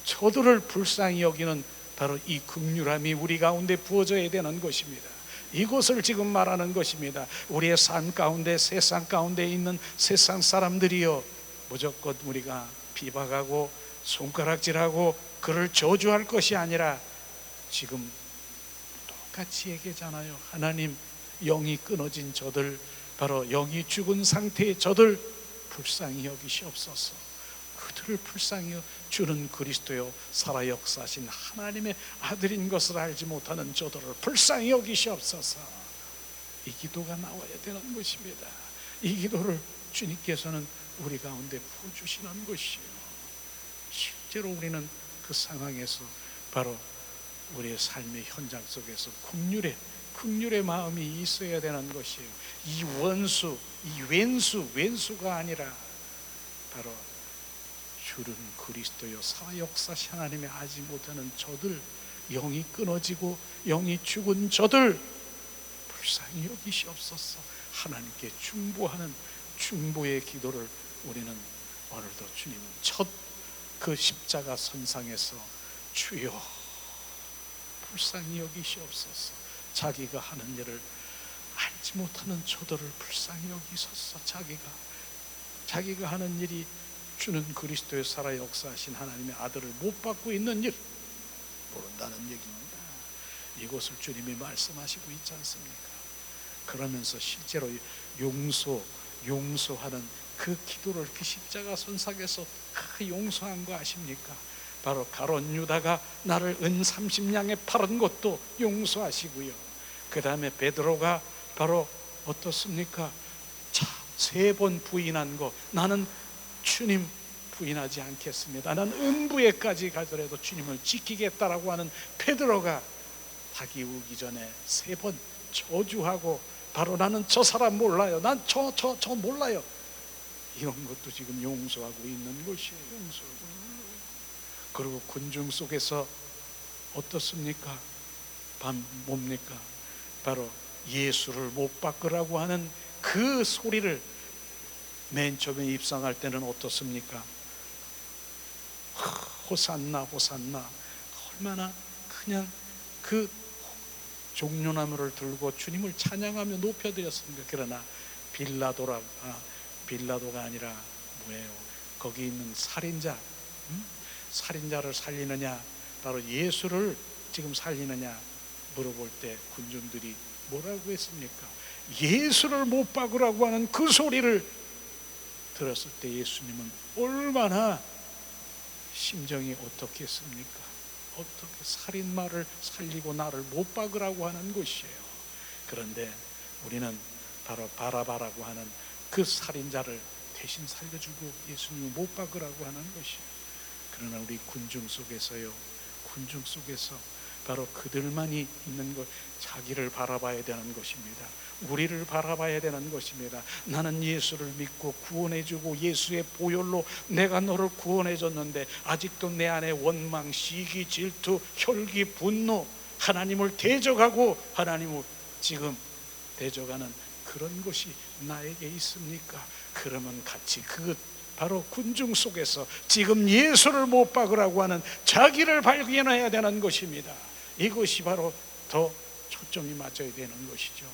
A: 저들을 불쌍히 여기는 바로 이 긍휼함이 우리 가운데 부어져야 되는 것입니다. 이것을 지금 말하는 것입니다. 우리의 삶 가운데, 세상 가운데 있는 세상 사람들이요, 무조건 우리가 비박하고 손가락질하고 그를 저주할 것이 아니라 지금 똑같이 얘기하잖아요. 하나님, 영이 끊어진 저들, 바로 영이 죽은 상태의 저들 불쌍히 여기시옵소서. 그들을 불쌍히 주는 그리스도요 살아 역사하신 하나님의 아들인 것을 알지 못하는 저들을 불쌍히 여기시옵소서. 이 기도가 나와야 되는 것입니다. 이 기도를 주님께서는 우리 가운데 부어주시는 것이에요. 실제로 우리는 그 상황에서 바로 우리의 삶의 현장 속에서 긍휼의 마음이 있어야 되는 것이에요. 이 원수, 이 왼수가 아니라 바로 주는 그리스도여 살아 역사신 하나님의 알지 못하는 저들, 영이 끊어지고 영이 죽은 저들 불쌍히 여기시옵소서. 하나님께 중보하는 중보의 기도를 우리는 오늘도 주님은 첫 그 십자가 선상에서 주여 불쌍히 여기시옵소서. 자기가 하는 일을 알지 못하는 저들을 불쌍히 여기소서. 자기가 하는 일이 주는 그리스도의 살아 역사하신 하나님의 아들을 못 받고 있는 일 모른다는 얘기입니다. 이것을 주님이 말씀하시고 있지 않습니까? 그러면서 실제로 용서하는 그 기도를 그 십자가 선상에서 그 용서한 거 아십니까? 바로 가룟 유다가 나를 은 30냥에 팔은 것도 용서하시고요. 그 다음에 베드로가 바로 어떻습니까? 자, 3번 부인한 거, 나는 주님 부인하지 않겠습니다, 난 음부에까지 가더라도 주님을 지키겠다라고 하는 베드로가 닭이 우기 전에 3번 저주하고, 바로 나는 저 사람 몰라요, 난 저 몰라요, 이런 것도 지금 용서하고 있는 것이에요. 용서하고 있는 거예요. 그리고 군중 속에서 어떻습니까? 뭡니까? 바로 예수를 못 바꾸라고 하는 그 소리를 맨 처음에 입성할 때는 어떻습니까? 호산나 호산나, 얼마나 그냥 그 종려나무를 들고 주님을 찬양하며 높여드렸습니까? 그러나 빌라도가 아니라 뭐예요? 거기 있는 살인자를 살리느냐, 바로 예수를 지금 살리느냐 물어볼 때 군중들이 뭐라고 했습니까? 예수를 못 박으라고 하는 그 소리를 들었을 때 예수님은 얼마나 심정이 어떻겠습니까? 어떻게 살인마를 살리고 나를 못 박으라고 하는 것이에요. 그런데 우리는 바로 바라바라고 하는 그 살인자를 대신 살려주고 예수님을 못 박으라고 하는 것이에요. 그러나 우리 군중 속에서 바로 그들만이 있는 것, 자기를 바라봐야 되는 것입니다. 우리를 바라봐야 되는 것입니다. 나는 예수를 믿고 구원해주고 예수의 보혈로 내가 너를 구원해줬는데 아직도 내 안에 원망, 시기, 질투, 혈기, 분노, 하나님을 대적하고 하나님을 지금 대적하는 그런 것이 나에게 있습니까? 그러면 같이 그 바로 군중 속에서 지금 예수를 못 박으라고 하는 자기를 발견해야 되는 것입니다. 이것이 바로 더 초점이 맞춰야 되는 것이죠.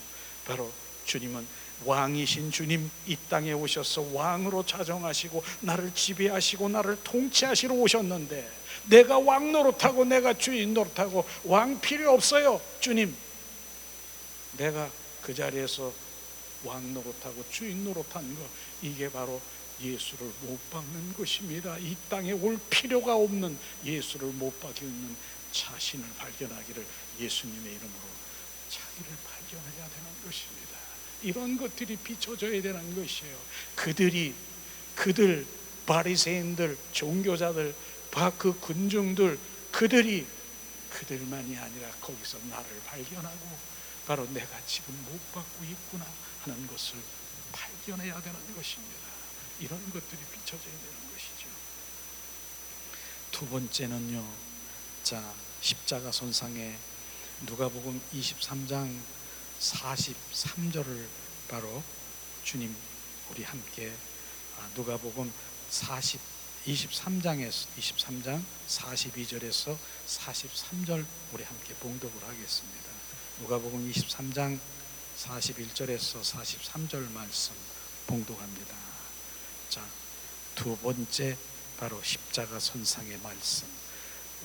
A: 바로 주님은 왕이신 주님, 이 땅에 오셔서 왕으로 자정하시고 나를 지배하시고 나를 통치하시러 오셨는데, 내가 왕 노릇하고 내가 주인 노릇하고 왕 필요 없어요. 주님, 내가 그 자리에서 왕 노릇하고 주인 노릇한 거, 이게 바로 예수를 못 박는 것입니다. 이 땅에 올 필요가 없는 예수를 못 박는 자신을 발견하기를 예수님의 이름으로 자기를 발견해야 되는 것입니다. 이런 것들이 비춰져야 되는 것이에요. 그들 바리새인들, 종교자들, 그 군중들, 그들만이 아니라 거기서 나를 발견하고 바로 내가 지금 못 받고 있구나 하는 것을 발견해야 되는 것입니다. 이런 것들이 비춰져야 되는 것이죠. 두 번째는요, 자, 십자가 손상에 누가복음 23장 43절을 바로 주님 우리 함께 누가복음 23장 42절에서 43절 우리 함께 봉독을 하겠습니다. 누가복음 23장 41절에서 43절 말씀 봉독합니다. 자, 두 번째 바로 십자가 선상의 말씀.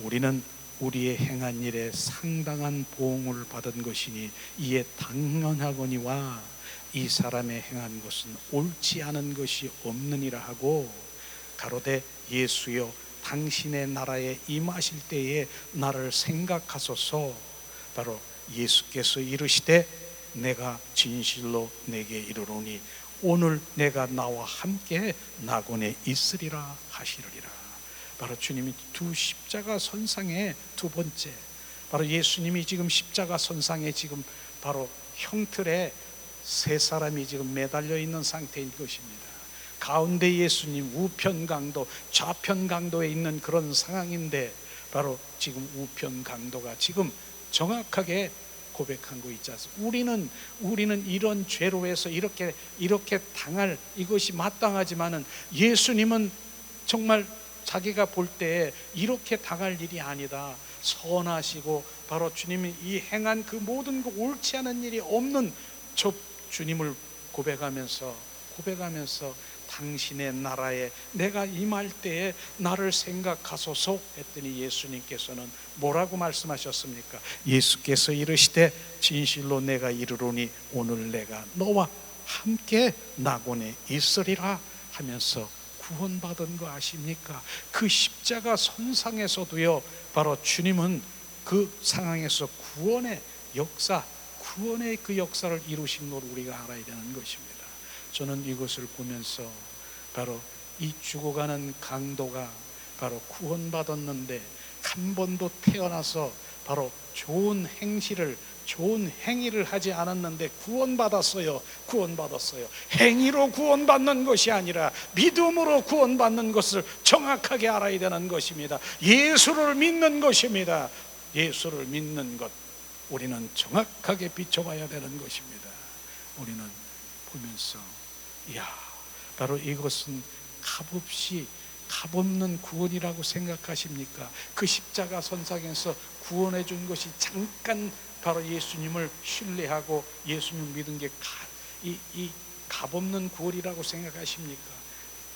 A: 우리는 우리의 행한 일에 상당한 보응을 받은 것이니 이에 당연하거니와 이 사람의 행한 것은 옳지 않은 것이 없느니라 하고, 가로되 예수여 당신의 나라에 임하실 때에 나를 생각하소서. 바로 예수께서 이르시되 내가 진실로 내게 이르노니 오늘 내가 나와 함께 낙원에 있으리라 하시리라. 바로 주님이 두 십자가 선상의 두 번째, 바로 예수님이 지금 십자가 선상에 지금 바로 형틀에 세 사람이 지금 매달려 있는 상태인 것입니다. 가운데 예수님, 우편 강도, 좌편 강도에 있는 그런 상황인데, 바로 지금 우편 강도가 지금 정확하게 고백한 거 있지 않습니까? 우리는 이런 죄로 해서 이렇게 당할 이것이 마땅하지만은 예수님은 정말 자기가 볼 때 이렇게 당할 일이 아니다. 선하시고 바로 주님이 이 행한 그 모든 그 옳지 않은 일이 없는 저 주님을 고백하면서 당신의 나라에 내가 임할 때에 나를 생각하소서 했더니 예수님께서는 뭐라고 말씀하셨습니까? 예수께서 이르시되 진실로 내가 이르노니 오늘 내가 너와 함께 낙원에 있으리라 하면서 구원받은 거 아십니까? 그 십자가 선상에서도요, 바로 주님은 그 상황에서 구원의 그 역사를 이루신 걸 우리가 알아야 되는 것입니다. 저는 이것을 보면서 바로 이 죽어가는 강도가 바로 구원받았는데 한 번도 태어나서 바로 좋은 행위를 하지 않았는데 구원받았어요. 행위로 구원받는 것이 아니라 믿음으로 구원받는 것을 정확하게 알아야 되는 것입니다. 예수를 믿는 것입니다. 예수를 믿는 것, 우리는 정확하게 비춰봐야 되는 것입니다. 우리는 보면서 바로 이것은 값없는 구원이라고 생각하십니까? 그 십자가 선상에서 구원해 준 것이 잠깐 바로 예수님을 신뢰하고 예수님 믿은 게 이 값없는 구원이라고 생각하십니까?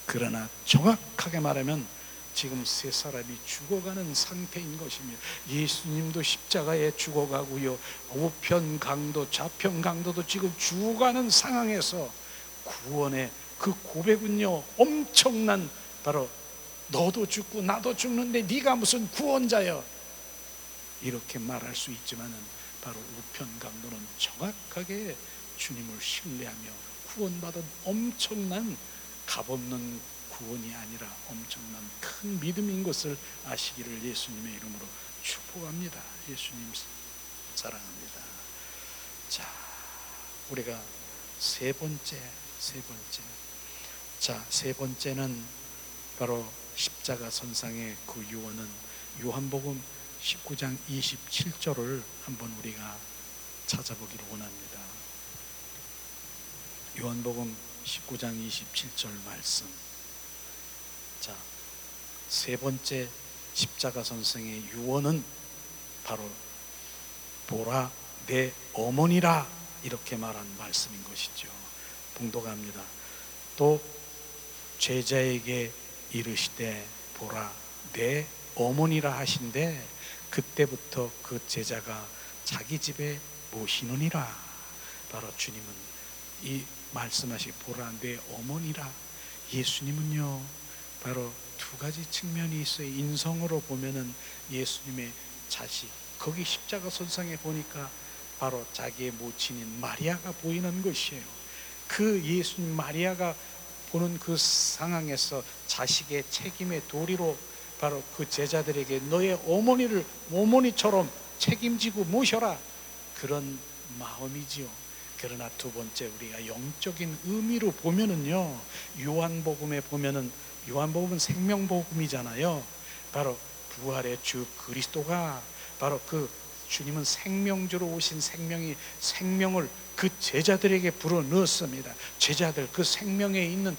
A: 그러나 정확하게 말하면 지금 세 사람이 죽어가는 상태인 것입니다. 예수님도 십자가에 죽어가고요, 우편 강도, 좌편 강도도 지금 죽어가는 상황에서 구원의 그 고백은요, 엄청난, 바로 너도 죽고 나도 죽는데 네가 무슨 구원자여, 이렇게 말할 수 있지만은 바로 우편 강도는 정확하게 주님을 신뢰하며 구원받은 엄청난 값없는 구원이 아니라 엄청난 큰 믿음인 것을 아시기를 예수님의 이름으로 축복합니다. 예수님 사랑합니다. 자, 우리가 세 번째. 자, 세 번째는 바로 십자가 선상의 그 유언은 요한복음 19장 27절을 한번 우리가 찾아보기를 원합니다. 요한복음 19장 27절 말씀. 자, 세 번째 십자가 선생의 유언은 바로 보라 내 어머니라 이렇게 말한 말씀인 것이죠. 봉독합니다. 또 제자에게 이르시되 보라 내 어머니라 하신데 그때부터 그 제자가 자기 집에 모시느니라. 바로 주님은 이 말씀하신 보라 내 어머니라. 예수님은요 바로 두 가지 측면이 있어요. 인성으로 보면은 예수님의 자식, 거기 십자가 선상에 보니까 바로 자기의 모친인 마리아가 보이는 것이에요. 그 예수님 마리아가 보는 그 상황에서 자식의 책임의 도리로 바로 그 제자들에게 너의 어머니를 어머니처럼 책임지고 모셔라, 그런 마음이지요. 그러나 두 번째 우리가 영적인 의미로 보면은요, 요한복음에 보면은, 요한복음은 생명복음이잖아요. 바로 부활의 주 그리스도가 바로 그 주님은 생명주로 오신 생명을 그 제자들에게 불어 넣었습니다. 제자들, 그 생명에 있는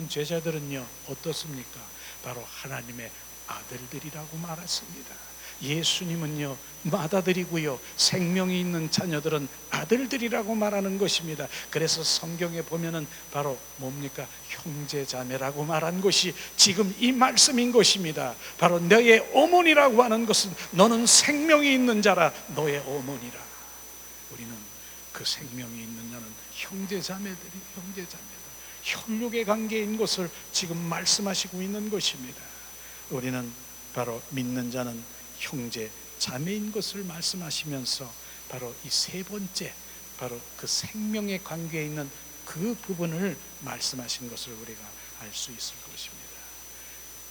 A: 제자들은요 어떻습니까? 바로 하나님의 아들들이라고 말했습니다. 예수님은요 맏아들이고요, 생명이 있는 자녀들은 아들들이라고 말하는 것입니다. 그래서 성경에 보면은 바로 뭡니까? 형제자매라고 말한 것이 지금 이 말씀인 것입니다. 바로 너의 어머니라고 하는 것은 너는 생명이 있는 자라, 너의 어머니라. 우리는 그 생명이 있는 자는 형제자매들, 혈육의 관계인 것을 지금 말씀하시고 있는 것입니다. 우리는 바로 믿는 자는 형제 자매인 것을 말씀하시면서 바로 이 세 번째, 바로 그 생명의 관계에 있는 그 부분을 말씀하신 것을 우리가 알 수 있을 것입니다.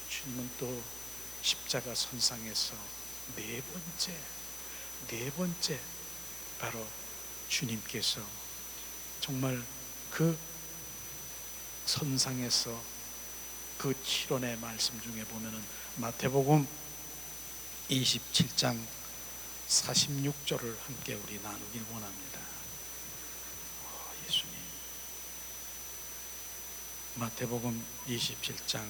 A: 주님은 또 십자가 선상에서 네 번째 바로 주님께서 정말 그 선상에서 그 7원의 말씀 중에 보면은 마태복음 27장 46절을 함께 우리 나누길 원합니다. 예수님, 마태복음 27장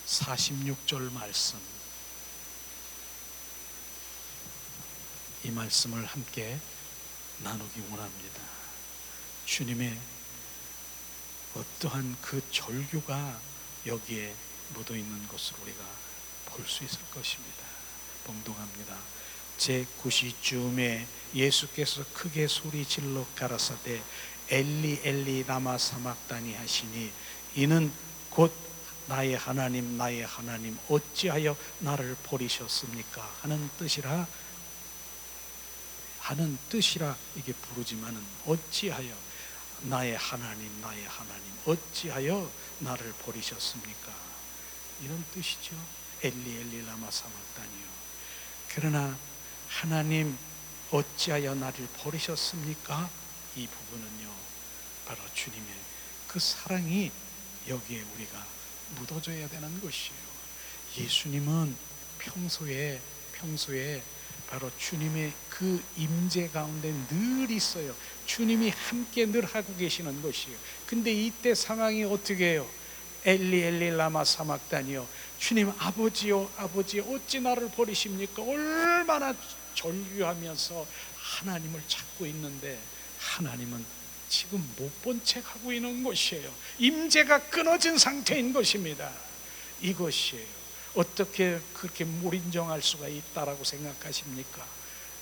A: 46절 말씀, 이 말씀을 함께 나누기 원합니다. 주님의 어떠한 그 절규가 여기에 묻어 있는 것을 우리가 볼 수 있을 것입니다. 봉독합니다. 제9시쯤에 예수께서 크게 소리질러 가라사대 엘리 엘리 라마 사막다니 하시니 이는 곧 나의 하나님 나의 하나님 어찌하여 나를 버리셨습니까 하는 뜻이라 이게 부르지만은 어찌하여 나의 하나님 나의 하나님 어찌하여 나를 버리셨습니까 이런 뜻이죠. 엘리 엘리 라마 사막다니요. 그러나 하나님 어찌하여 나를 버리셨습니까? 이 부분은요 바로 주님의 그 사랑이 여기에 우리가 묻어져야 되는 것이에요. 예수님은 평소에 바로 주님의 그 임재 가운데 늘 있어요. 주님이 함께 늘 하고 계시는 것이에요. 근데 이때 상황이 어떻게 해요? 엘리 엘리 라마 사막다니요. 주님 아버지요 아버지 어찌 나를 버리십니까? 얼마나 절규하면서 하나님을 찾고 있는데 하나님은 지금 못 본 척 하고 있는 것이에요. 임재가 끊어진 상태인 것입니다. 이것이에요. 어떻게 그렇게 몰인정할 수가 있다라고 생각하십니까?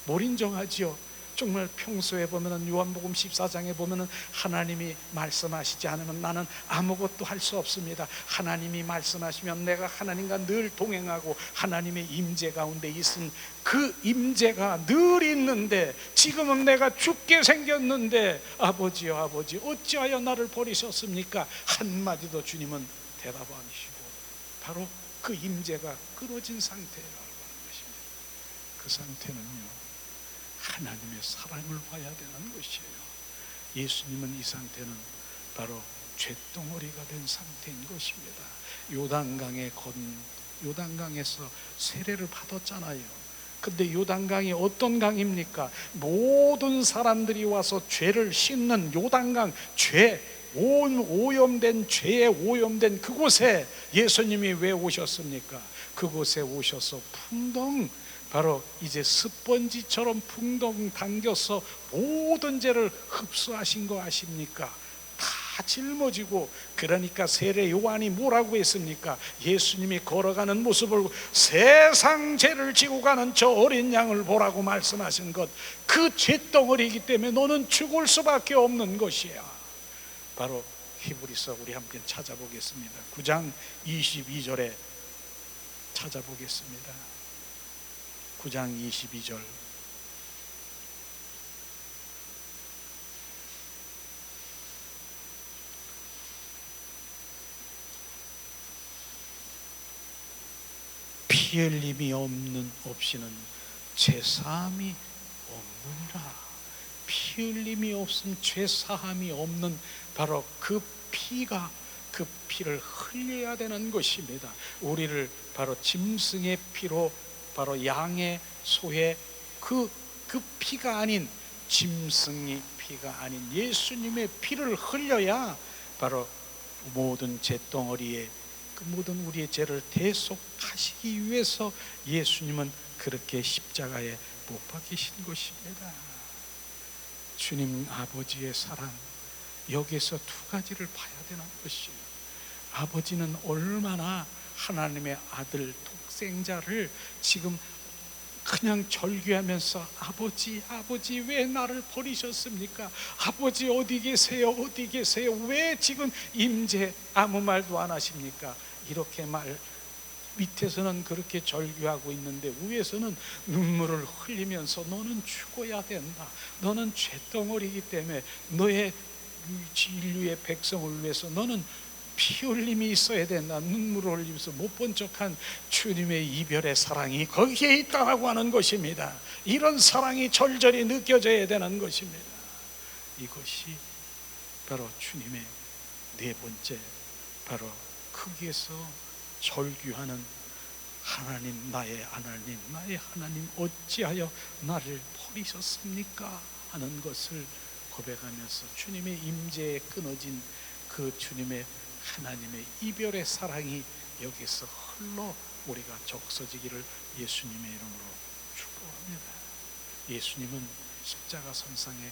A: 몰인정하지요. 정말 평소에 보면은 요한복음 14장에 보면은 하나님이 말씀하시지 않으면 나는 아무것도 할 수 없습니다. 하나님이 말씀하시면 내가 하나님과 늘 동행하고 하나님의 임재 가운데 있은 그 임재가 늘 있는데 지금은 내가 죽게 생겼는데 아버지요 아버지 어찌하여 나를 버리셨습니까? 한마디도 주님은 대답 안 하시고 바로 그 임재가 끊어진 상태라고 하는 것입니다. 그 상태는요 하나님의 사랑을 봐야 되는 것이에요. 예수님은 이 상태는 바로 쇳덩어리가 된 상태인 것입니다. 요단강에서 세례를 받았잖아요. 근데 요단강이 어떤 강입니까? 모든 사람들이 와서 죄를 씻는 요단강, 오염된 죄에 오염된 그곳에 예수님이 왜 오셨습니까? 그곳에 오셔서 풍덩, 바로 이제 스펀지처럼 풍덩 당겨서 모든 죄를 흡수하신 거 아십니까? 다 짊어지고. 그러니까 세례 요한이 뭐라고 했습니까? 예수님이 걸어가는 모습을 세상 죄를 지고 가는 저 어린 양을 보라고 말씀하신 것, 그 죄덩어리이기 때문에 너는 죽을 수밖에 없는 것이야. 바로 히브리서 우리 함께 찾아보겠습니다. 9장 22절에 찾아보겠습니다. 9장 22절. 피 흘림이 없이는 죄사함이 없느니라. 피 흘림이 없음 죄사함이 없는 바로 그 피가, 그 피를 흘려야 되는 것입니다. 우리를 바로 짐승의 피로, 바로 양의, 소의 그 피가 아닌, 짐승의 피가 아닌 예수님의 피를 흘려야 바로 모든 죄덩어리에 그 모든 우리의 죄를 대속하시기 위해서 예수님은 그렇게 십자가에 못 박히신 것입니다. 주님 아버지의 사랑, 여기에서 두 가지를 봐야 되는 것이에요. 아버지는 얼마나 하나님의 아들 독생자를 지금 그냥 절규하면서 아버지 왜 나를 버리셨습니까? 아버지 어디 계세요? 어디 계세요? 왜 지금 임재 아무 말도 안 하십니까? 이렇게 밑에서는 그렇게 절규하고 있는데 위에서는 눈물을 흘리면서 너는 죽어야 된다. 너는 죄덩어리이기 때문에 너의 인류의 백성을 위해서 너는 피 흘림이 있어야 된다. 눈물을 흘리면서 못 본 척한 주님의 이별의 사랑이 거기에 있다고 하는 것입니다. 이런 사랑이 절절히 느껴져야 되는 것입니다. 이것이 바로 주님의 네 번째, 바로 거기에서 절규하는 하나님, 나의 하나님 어찌하여 나를 버리셨습니까? 하는 것을 고백하면서 주님의 임재에 끊어진 그 주님의 하나님의 이별의 사랑이 여기서 흘러 우리가 적서지기를 예수님의 이름으로 축복합니다. 예수님은 십자가 선상의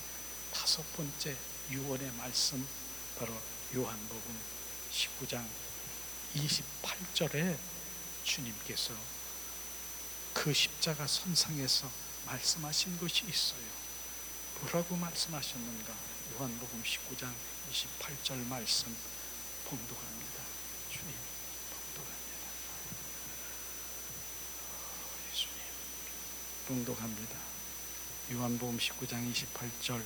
A: 다섯 번째 유언의 말씀, 바로 요한복음 19장 28절에 주님께서 그 십자가 선상에서 말씀하신 것이 있어요. 뭐라고 말씀하셨는가? 요한복음 19장 28절 말씀 봉독합니다. 주님 봉독합니다. 예수님 봉독합니다. 요한복음 19장 28절.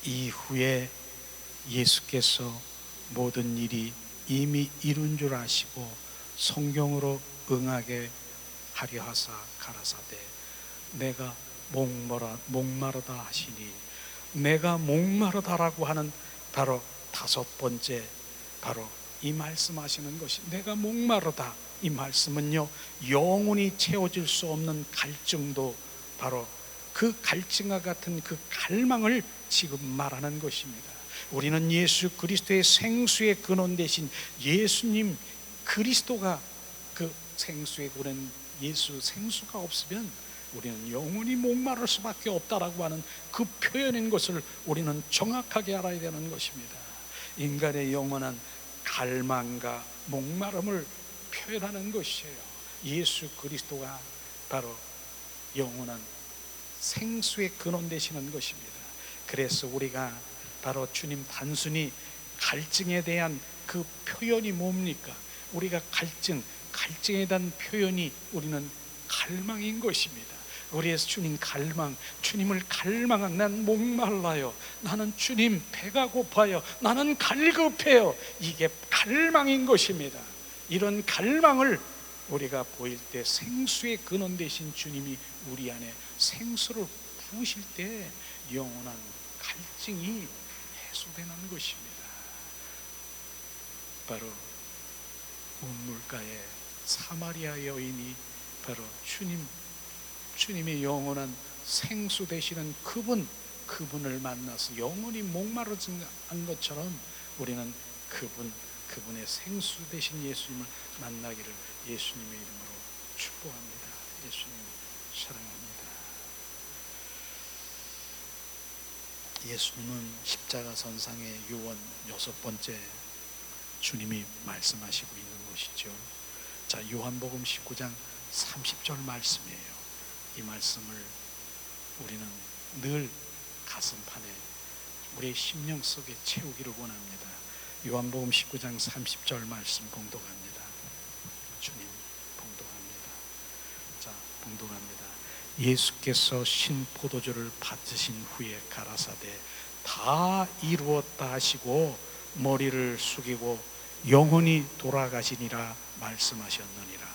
A: 이후에 예수께서 모든 일이 이미 이룬 줄 아시고 성경으로 응하게 하려 하사 가라사대 내가 목마르다 하시니, 내가 목마르다라고 하는 바로 다섯 번째, 바로 이 말씀하시는 것이, 내가 목마르다, 이 말씀은요 영원히 채워질 수 없는 갈증도, 바로 그 갈증과 같은 그 갈망을 지금 말하는 것입니다. 우리는 예수 그리스도의 생수의 근원 되신 예수님 그리스도가 그 생수의 근원, 예수 생수가 없으면 우리는 영원히 목마를 수밖에 없다라고 하는 그 표현인 것을 우리는 정확하게 알아야 되는 것입니다. 인간의 영원한 갈망과 목마름을 표현하는 것이에요. 예수 그리스도가 바로 영원한 생수의 근원 되시는 것입니다. 그래서 우리가 바로 주님 단순히 갈증에 대한 그 표현이 뭡니까? 우리가 갈증에 대한 표현이 우리는 갈망인 것입니다. 그래서 주님 갈망, 주님을 갈망한, 난 목말라요, 나는 주님 배가 고파요, 나는 갈급해요, 이게 갈망인 것입니다. 이런 갈망을 우리가 보일 때 생수의 근원 되신 주님이 우리 안에 생수를 부으실 때 영원한 갈증이 해소되는 것입니다. 바로 우물가에 사마리아 여인이 바로 주님의 영원한 생수 되시는 그분을 만나서 영원히 목마르지 않은 것처럼 우리는 그분의 생수 되신 예수님을 만나기를 예수님의 이름으로 축복합니다. 예수님 사랑합니다. 예수님은 십자가 선상의 유언 6번째 주님이 말씀하시고 있는 것이죠. 자, 요한복음 19장 30절 말씀이에요. 이 말씀을 우리는 늘 가슴판에 우리의 심령 속에 채우기를 원합니다. 요한복음 19장 30절 말씀 봉독합니다. 주님 봉독합니다. 자, 봉독합니다. 예수께서 신 포도주를 받으신 후에 가라사대 다 이루었다 하시고 머리를 숙이고 영원히 돌아가시니라 말씀하셨느니라.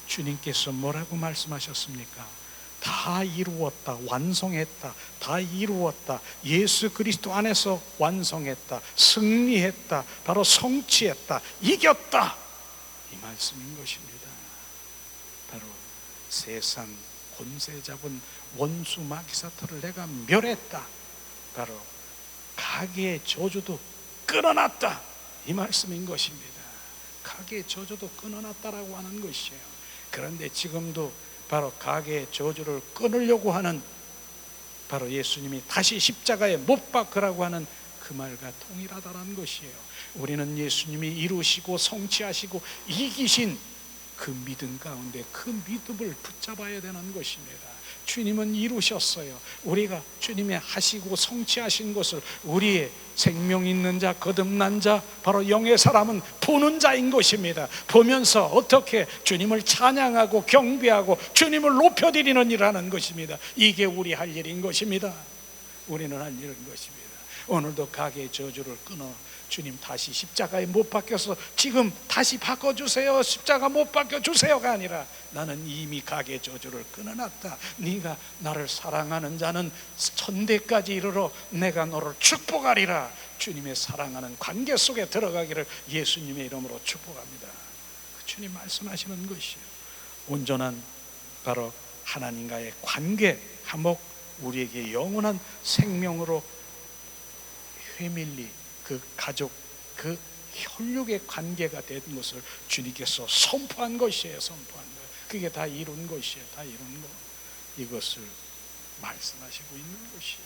A: 주님께서 뭐라고 말씀하셨습니까? 다 이루었다, 완성했다, 다 이루었다, 예수 그리스도 안에서 완성했다, 승리했다, 바로 성취했다, 이겼다, 이 말씀인 것입니다. 바로 세상 권세 잡은 원수 마귀사탄을 내가 멸했다, 바로 가계의 저주도 끊어놨다, 이 말씀인 것입니다. 가계의 저주도 끊어놨다라고 하는 것이에요. 그런데 지금도 바로 가계의 저주를 끊으려고 하는 바로 예수님이 다시 십자가에 못 박으라고 하는 그 말과 동일하다는 것이에요. 우리는 예수님이 이루시고 성취하시고 이기신 그 믿음 가운데 그 믿음을 붙잡아야 되는 것입니다. 주님은 이루셨어요. 우리가 주님의 하시고 성취하신 것을 우리의 생명 있는 자, 거듭난 자, 바로 영의 사람은 보는 자인 것입니다. 보면서 어떻게 주님을 찬양하고 경배하고 주님을 높여드리는 일하는 것입니다. 이게 우리 할 일인 것입니다. 우리는 할 일인 것입니다. 오늘도 가게의 저주를 끊어 주님 다시 십자가에 못 박혀서 지금 다시 바꿔주세요, 십자가 못 박혀주세요가 아니라 나는 이미 가게 저주를 끊어놨다. 네가 나를 사랑하는 자는 천대까지 이르러 내가 너를 축복하리라. 주님의 사랑하는 관계 속에 들어가기를 예수님의 이름으로 축복합니다. 주님 말씀하시는 것이에요. 온전한 바로 하나님과의 관계 화목, 우리에게 영원한 생명으로 회밀리 그 가족, 그 혈육의 관계가 된 것을 주님께서 선포한 것이에요. 선포한 것. 그게 다 이룬 것이에요. 다 이룬 것. 이것을 말씀하시고 있는 것이에요.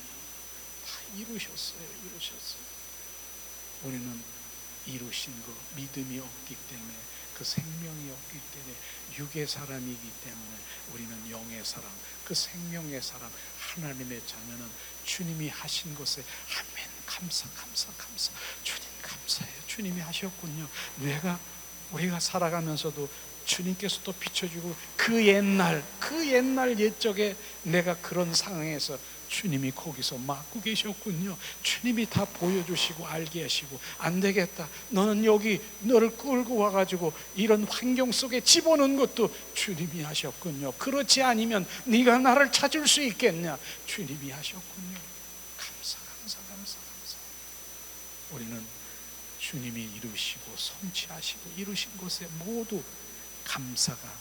A: 다 이루셨어요. 이루셨어요. 우리는 이루신 거 믿음이 없기 때문에, 그 생명이 없기 때문에, 육의 사람이기 때문에 우리는 영의 사람, 그 생명의 사람, 하나님의 자녀는 주님이 하신 것에 아멘, 감사 주님 감사해요. 주님이 하셨군요. 우리가 살아가면서도 주님께서 또 비춰주고 그 옛날 옛적에 내가 그런 상황에서 주님이 거기서 맡고 계셨군요. 주님이 다 보여주시고 알게 하시고, 안 되겠다, 너는 여기 너를 끌고 와가지고 이런 환경 속에 집어넣은 것도 주님이 하셨군요. 그렇지 않으면 네가 나를 찾을 수 있겠냐. 주님이 하셨군요. 감사. 우리는 주님이 이루시고 성취하시고 이루신 것에 모두 감사가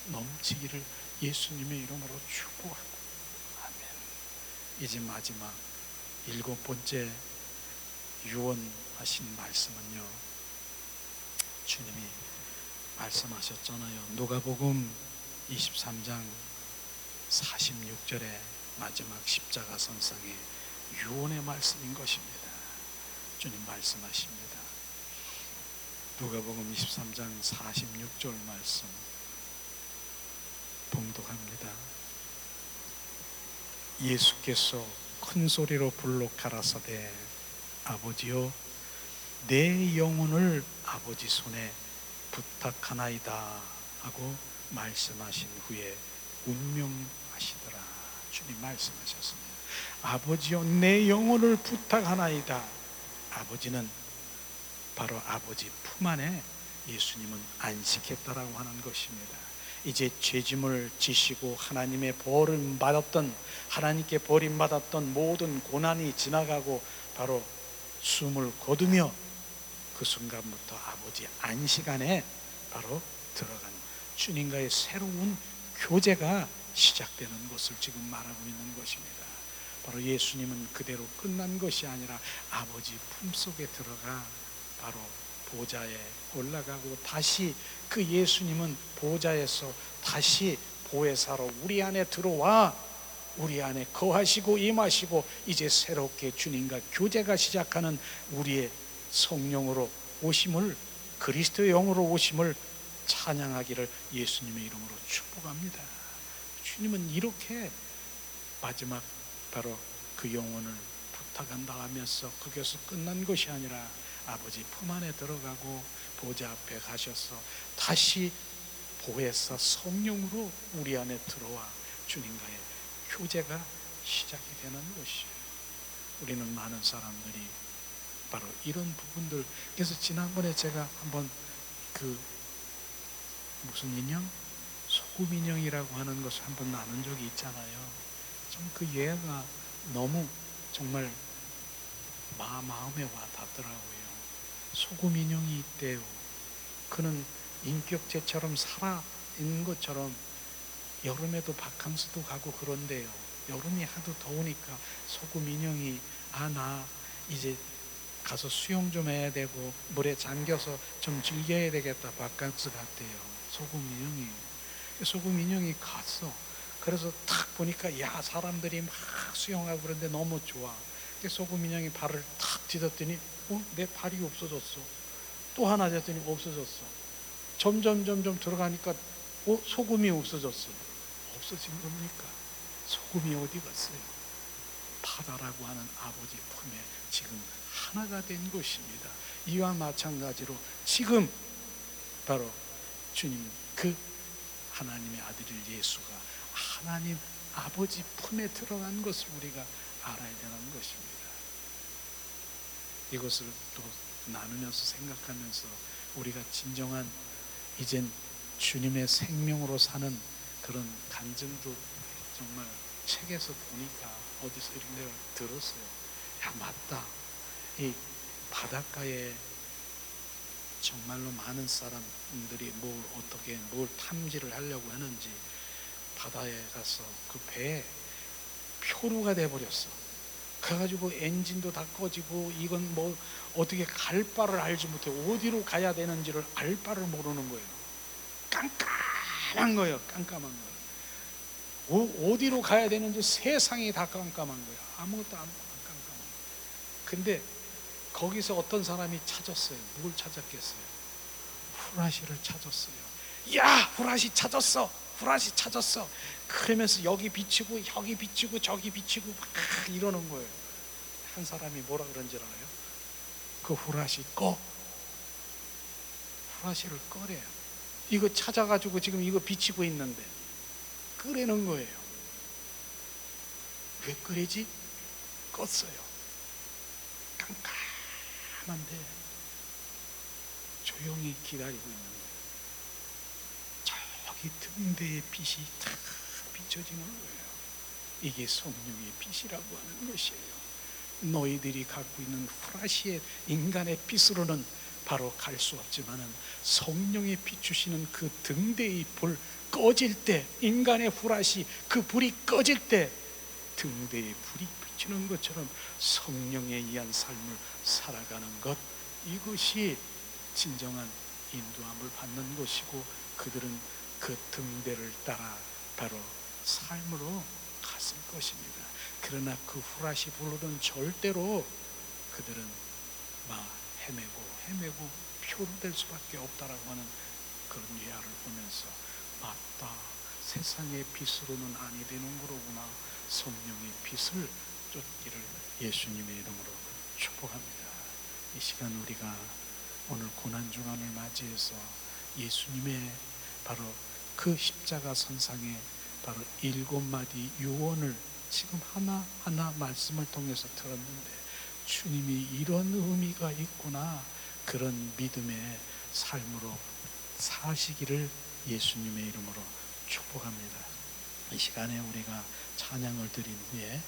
A: 넘치기를 예수님의 이름으로 축복하고, 아멘. 이제 마지막 7번째 유언하신 말씀은요, 주님이 말씀하셨잖아요. 누가복음 23장 46절에 마지막 십자가 선상의 유언의 말씀인 것입니다. 주님 말씀하십니다. 누가복음 23장 46절 말씀 봉독합니다. 예수께서 큰 소리로 불러 가라사대 아버지여, 내 영혼을 아버지 손에 부탁하나이다 하고 말씀하신 후에 운명하시더라. 주님 말씀하셨습니다. 아버지여, 내 영혼을 부탁하나이다. 아버지는 바로 아버지 품 안에 예수님은 안식했다라고 하는 것입니다. 이제 죄짐을 지시고 하나님의 하나님께 버림받았던 모든 고난이 지나가고 바로 숨을 거두며 그 순간부터 아버지 안식 안에 바로 들어간, 주님과의 새로운 교제가 시작되는 것을 지금 말하고 있는 것입니다. 바로 예수님은 그대로 끝난 것이 아니라 아버지 품속에 들어가 바로 보좌에 올라가고, 다시 그 예수님은 보좌에서 다시 보혜사로 우리 안에 들어와 우리 안에 거하시고 임하시고, 이제 새롭게 주님과 교제가 시작하는 우리의 성령으로 오심을, 그리스도의 영으로 오심을 찬양하기를 예수님의 이름으로 축복합니다. 주님은 이렇게 마지막 바로 그 영혼을 부탁한다 하면서 거기서 끝난 것이 아니라 아버지 품 안에 들어가고 보좌 앞에 가셔서 다시 보혜사 성령으로 우리 안에 들어와 주님과의 교제가 시작이 되는 것이에요. 우리는 많은 사람들이 바로 이런 부분들, 그래서 지난번에 제가 한번 그 무슨 인형? 소금 인형이라고 하는 것을 한번 나눈 적이 있잖아요. 좀 그 예가 너무 정말 마음에 와 닿더라고요. 소금 인형이 있대요. 그는 인격체처럼 살아 있는 것처럼 여름에도 바캉스도 가고 그런데요, 여름이 하도 더우니까 소금 인형이 나 이제 가서 수영 좀 해야 되고 물에 잠겨서 좀 즐겨야 되겠다, 바캉스 갔대요. 소금 인형이 갔어. 그래서 탁 보니까 야, 사람들이 막 수영하고 그런데 너무 좋아. 소금 인형이 발을 탁 디뎠더니 내 발이 없어졌어. 또 하나 됐더니 없어졌어. 점점 들어가니까 소금이 없어졌어. 없어진 겁니까? 소금이 어디 갔어요? 바다라고 하는 아버지 품에 지금 하나가 된 것입니다. 이와 마찬가지로 지금 바로 주님, 그 하나님의 아들인 예수가 하나님 아버지 품에 들어간 것을 우리가 알아야 되는 것입니다. 이것을 또 나누면서 생각하면서 우리가 진정한 이젠 주님의 생명으로 사는 그런 간증도 정말 책에서 보니까 어디서 이런 걸 들었어요. 야, 맞다. 이 바닷가에 정말로 많은 사람들이 뭘 탐지를 하려고 하는지 바다에 가서 그 배에 표류가 돼버렸어. 그래가지고 엔진도 다 꺼지고, 이건 뭐 어떻게 갈 바를 알지 못해. 어디로 가야 되는지를 알 바를 모르는 거예요. 깜깜한 거예요. 어디로 가야 되는지 세상이 다 깜깜한 거예요. 아무것도 안 깜깜한 거예요. 근데 거기서 어떤 사람이 찾았어요. 뭘 찾았겠어요? 후라시를 찾았어요. 야, 후라시 찾았어. 그러면서 여기 비치고 저기 비치고 막 이러는 거예요. 한 사람이 뭐라 그런지 알아요? 그 후라시를 꺼래요. 이거 찾아가지고 지금 이거 비치고 있는데 끄래는 거예요. 왜 끄래지? 껐어요. 깜깜한데 조용히 기다리고 있는 거예요. 저기 등대의 빛이 탁 비춰지는 거예요. 이게 성령의 빛이라고 하는 것이에요. 너희들이 갖고 있는 후라시의 인간의 빛으로는 바로 갈 수 없지만은 성령의 비추시는 그 등대의 불 꺼질 때, 인간의 후라시 그 불이 꺼질 때 등대의 불이 비추는 것처럼 성령에 의한 삶을 살아가는 것, 이것이 진정한 인도함을 받는 것이고, 그들은 그 등대를 따라 바로 삶으로 갔을 것입니다. 그러나 그 후라시 불로는 절대로 그들은 헤매고 표류될 수밖에 없다라고 하는 그런 예화를 보면서, 맞다, 세상의 빛으로는 아니 되는 거로구나. 성령의 빛을 쫓기를 예수님의 이름으로 축복합니다. 이 시간 우리가 오늘 고난주간을 맞이해서 예수님의 바로 그 십자가 선상에 바로 7마디 유언을 지금 하나하나 말씀을 통해서 들었는데, 주님이 이런 의미가 있구나, 그런 믿음의 삶으로 사시기를 예수님의 이름으로 축복합니다. 이 시간에 우리가 찬양을 드린 후에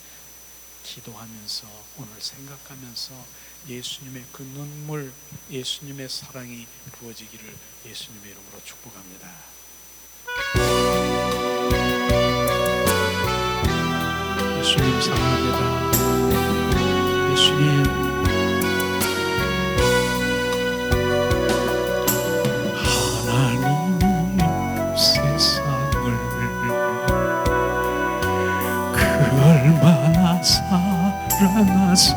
A: 기도하면서 오늘 생각하면서 예수님의 그 눈물, 예수님의 사랑이 부어지기를 예수님의 이름으로 축복합니다. 예수님 사랑합니다. 예수님, 하나님이 세상을 그 얼마나 사랑하사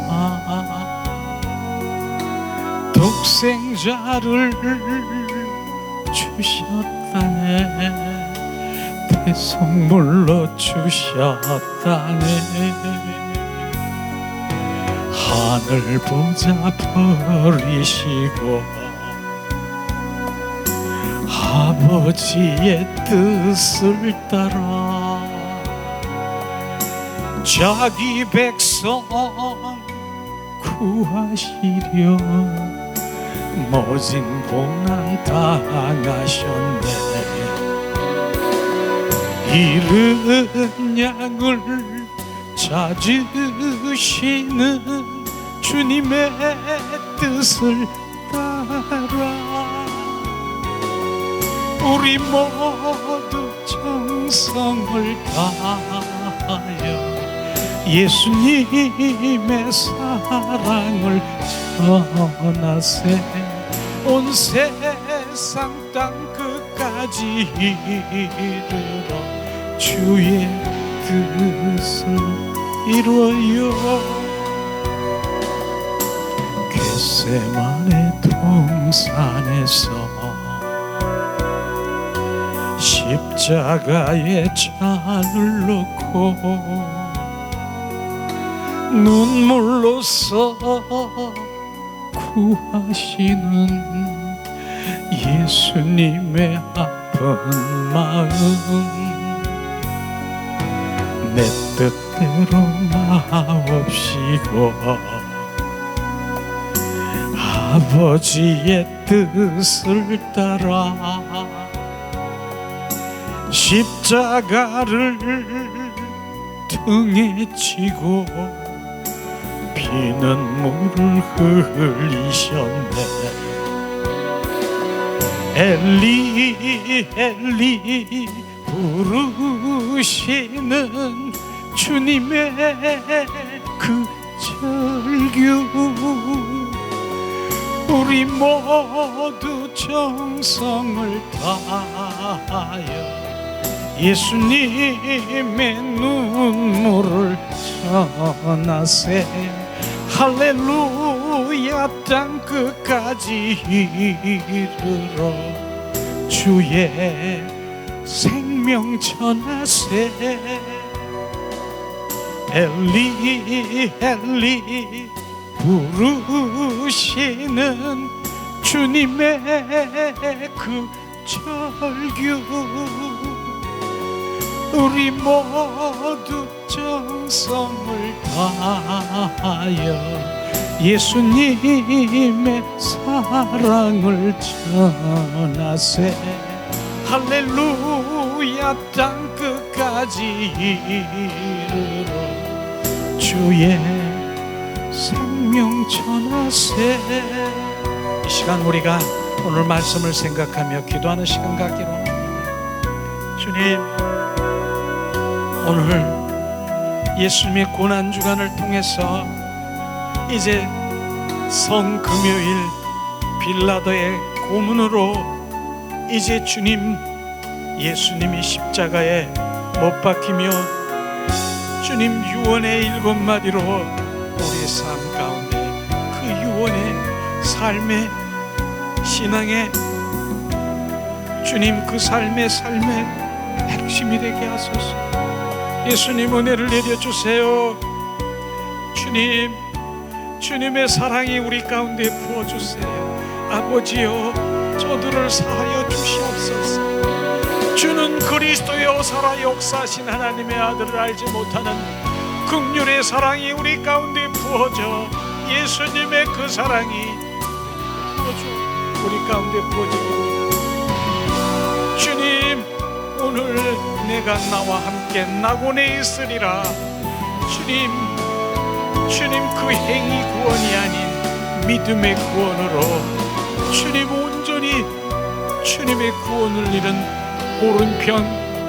A: 독생자를 주셨다네. 대성물로 주셨다네. 하늘 보자 버리시고 아버지의 뜻을 따라 자기 백성 구하시려 모진 고난 당하셨네. 잃은 양을 찾으시는 주님의 뜻을 따라 우리 모두 정성을 다하여 예수님의 사랑을 전하세. 온 세상 땅 끝까지 이르러 주의 뜻을 이루어요. 겟세마네 동산에서 십자가에 잔을 놓고 눈물로써 구하시는 예수님의 아픈 마음 내 뜻대로 마옵시고 아버지의 뜻을 따라 십자가를 등에 지고 피눈물을 흘리셨네. 엘리 엘리 부르시는 주님의 그 절규 우리 모두 정성을 다하여 예수님의 눈물을 전하세. 할렐루야 땅 끝까지 이르러 주의 생명 전하세. 엘리 엘리 부르시는 주님의 그 절규 우리 모두 정성을 다하여 예수님의 사랑을 전하세. 할렐루야 땅 끝까지 이르러 주의 생명 전하세. 이 시간 우리가 오늘 말씀을 생각하며 기도하는 시간 갖기로 합니다. 주님, 오늘 예수님의 고난주간을 통해서 이제 성금요일 빌라도의 고문으로 이제 주님 예수님이 십자가에 못 박히며 주님 유언의 7마디로 우리의 삶 가운데 그 유언의 삶의 신앙의 주님 그 삶의 핵심이 되게 하소서. 예수님 은혜를 내려주세요. 주님, 주님의 사랑이 우리 가운데 부어주세요. 아버지여, 저들을 사하여 주시옵소서. 주는 그리스도여 살아 역사하신 하나님의 아들을 알지 못하는 긍휼의 사랑이 우리 가운데 부어져 예수님의 그 사랑이 우리 가운데 부어집니다. 주님, 오늘 내가 나와 함께 낙원에 있으리라. 주님 그 행위 구원이 아닌 믿음의 구원으로 주님 온전히 주님의 구원을 잃은 오른편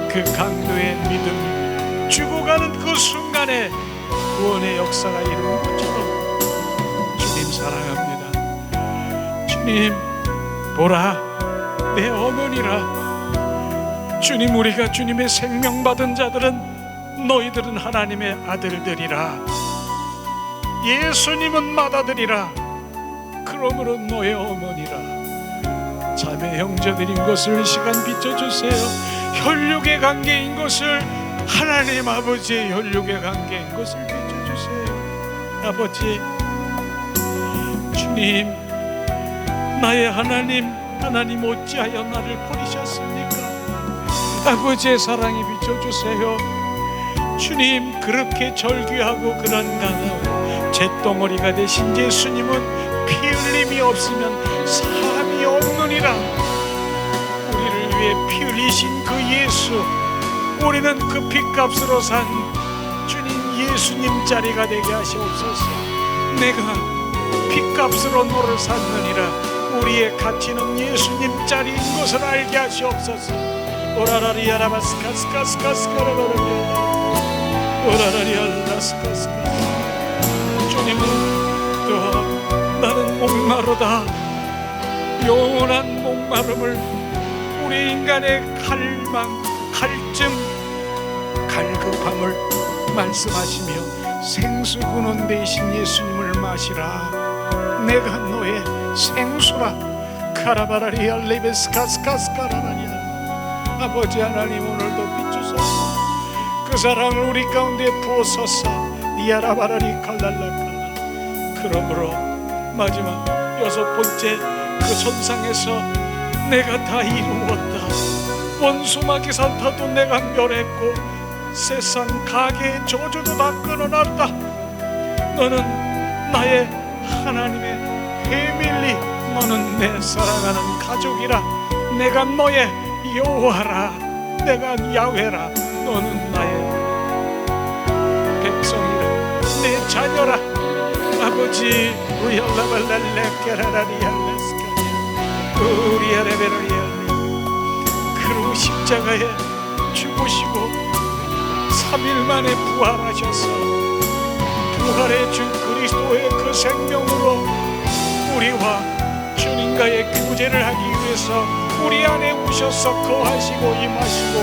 A: 그 강도의 믿음 죽어가는 그 순간 안에 구원의 역사가 이루는 것처럼 주님 사랑합니다. 주님 보라 내 어머니라. 주님 우리가 주님의 생명 받은 자들은 너희들은 하나님의 아들들이라. 예수님은 맏아들이라. 그러므로 너의 어머니라. 자매 형제들인 것을 이 시간 비춰주세요. 혈육의 관계인 것을, 하나님 아버지의 혈육의 관계인 것을 비춰주세요. 아버지 주님 나의 하나님 어찌하여 나를 버리셨습니까? 아버지의 사랑이 비춰주세요. 주님 그렇게 절규하고 그런 가나운 잿덩어리가 되신 예수님은 피 흘림이 없으면 사함이 없느니라. 우리를 위해 피 흘리신 그 예수, 우리는 그 피값으로 산 주님 예수님 자리가 되게 하시옵소서. 내가 피값으로 너를 샀느니라. 우리의 가치는 예수님 자리인 것을 알게 하시옵소서. 오라라리아라바스카스카스카스카라바라리아 오라라리알라스카스카스. 주님은 또 나는 목마르다. 영원한 목마름을, 우리 인간의 갈망, 갈증, 갈급함을 말씀하시며 생수 근원 되신 예수님을 마시라. 내가 너의 생수라. 카라바라리아 레베스카스카스카라바리아. 아버지 하나님 오늘도 비추소서. 그 사랑을 우리 가운데 부어소서. 니아라바라리 칼랄라칼라. 그러므로 마지막 6번째 그 선상에서 내가 다 이루었다. 원수 마귀산타도 내가 멸했고 세상 가계의 저주도 다 끊어놨다. 너는 나의 하나님의 패밀리, 너는 내 사랑하는 가족이라. 내가 너의 여호와라. 내가 야훼라. 너는 나의 백성이라, 내 자녀라. 아버지 우리알라발랄레케라라리알레스카리아 우리아레베라리알레. 그리고 십자가에 죽으시고 3일 만에 부활하셔서 부활의 주 그리스도의 그 생명으로 우리와 주님과의 교제를 하기 위해서 우리 안에 오셔서 거하시고 임하시고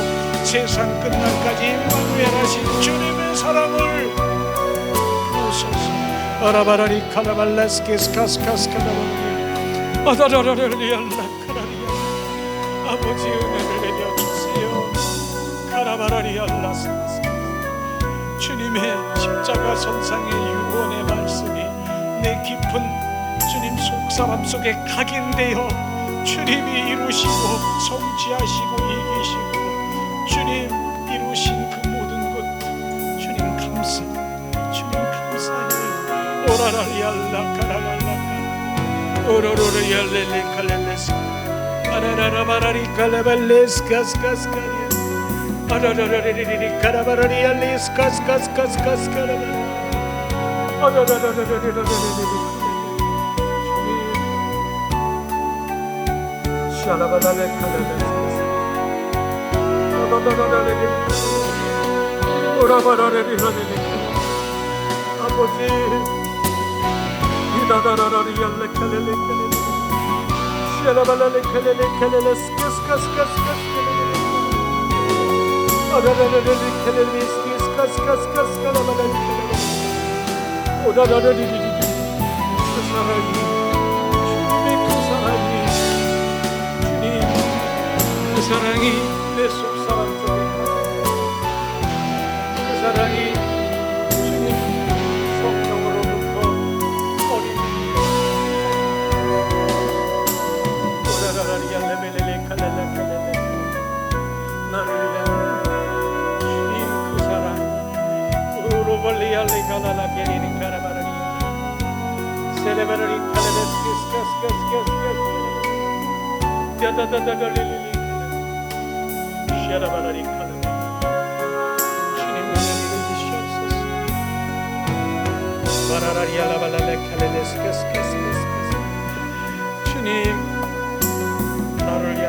A: 세상 끝날까지 임마누엘 하신 주님의 사랑을 부으소서. 아라바라리 카라발라스케스카스카스카라바리 아다라라리알라카라리아. 아버지 은혜를 내려주세요. 카라바라리알라스카스. 주님의 십자가 선상의 유언의 말씀이 내 깊은 주님 속사람 속에 각인되어 주님이 이루시고 성취하시고 이기시고 주님 이루신 그 모든 것 주님 감사, 주님 감사해요. 오라라리알라카라랄라카 오로로리알레레칼레레스 아라라라바라리 칼레발레스카스카스카리아 아라라라리리리 카라바라리알레스카스카스카스카스카라바리 아라라라라리리리리리 샤라바라레 칼레레스카스 아라라라리리 오라바라리리리리 아버지 이다다라리알레칼레레칼레레 샤라발레칼레레칼레레스카스카스카스카스 아라라라리칼레레스카스카스카스카라바리 오라라라리리리. 그 사랑이, 주님의 그 사랑이, 주님 그 사랑이 내 속사람 속에, 그 사랑이 주님 성령으로부터 어린 오라라라리알레벨레칼레레칼레레 나를 위한 주님 그 사랑 우로발리알레칼라라게리는 카라바라리 세레바라리 칼레레스키스카스카스카스카스 다다다다리리리 샤라바라리 칼레레. 주님 은혜를 주시옵소서. 바라라리알라발랄레 칼레레스카스카스카스. 주님 나를 위한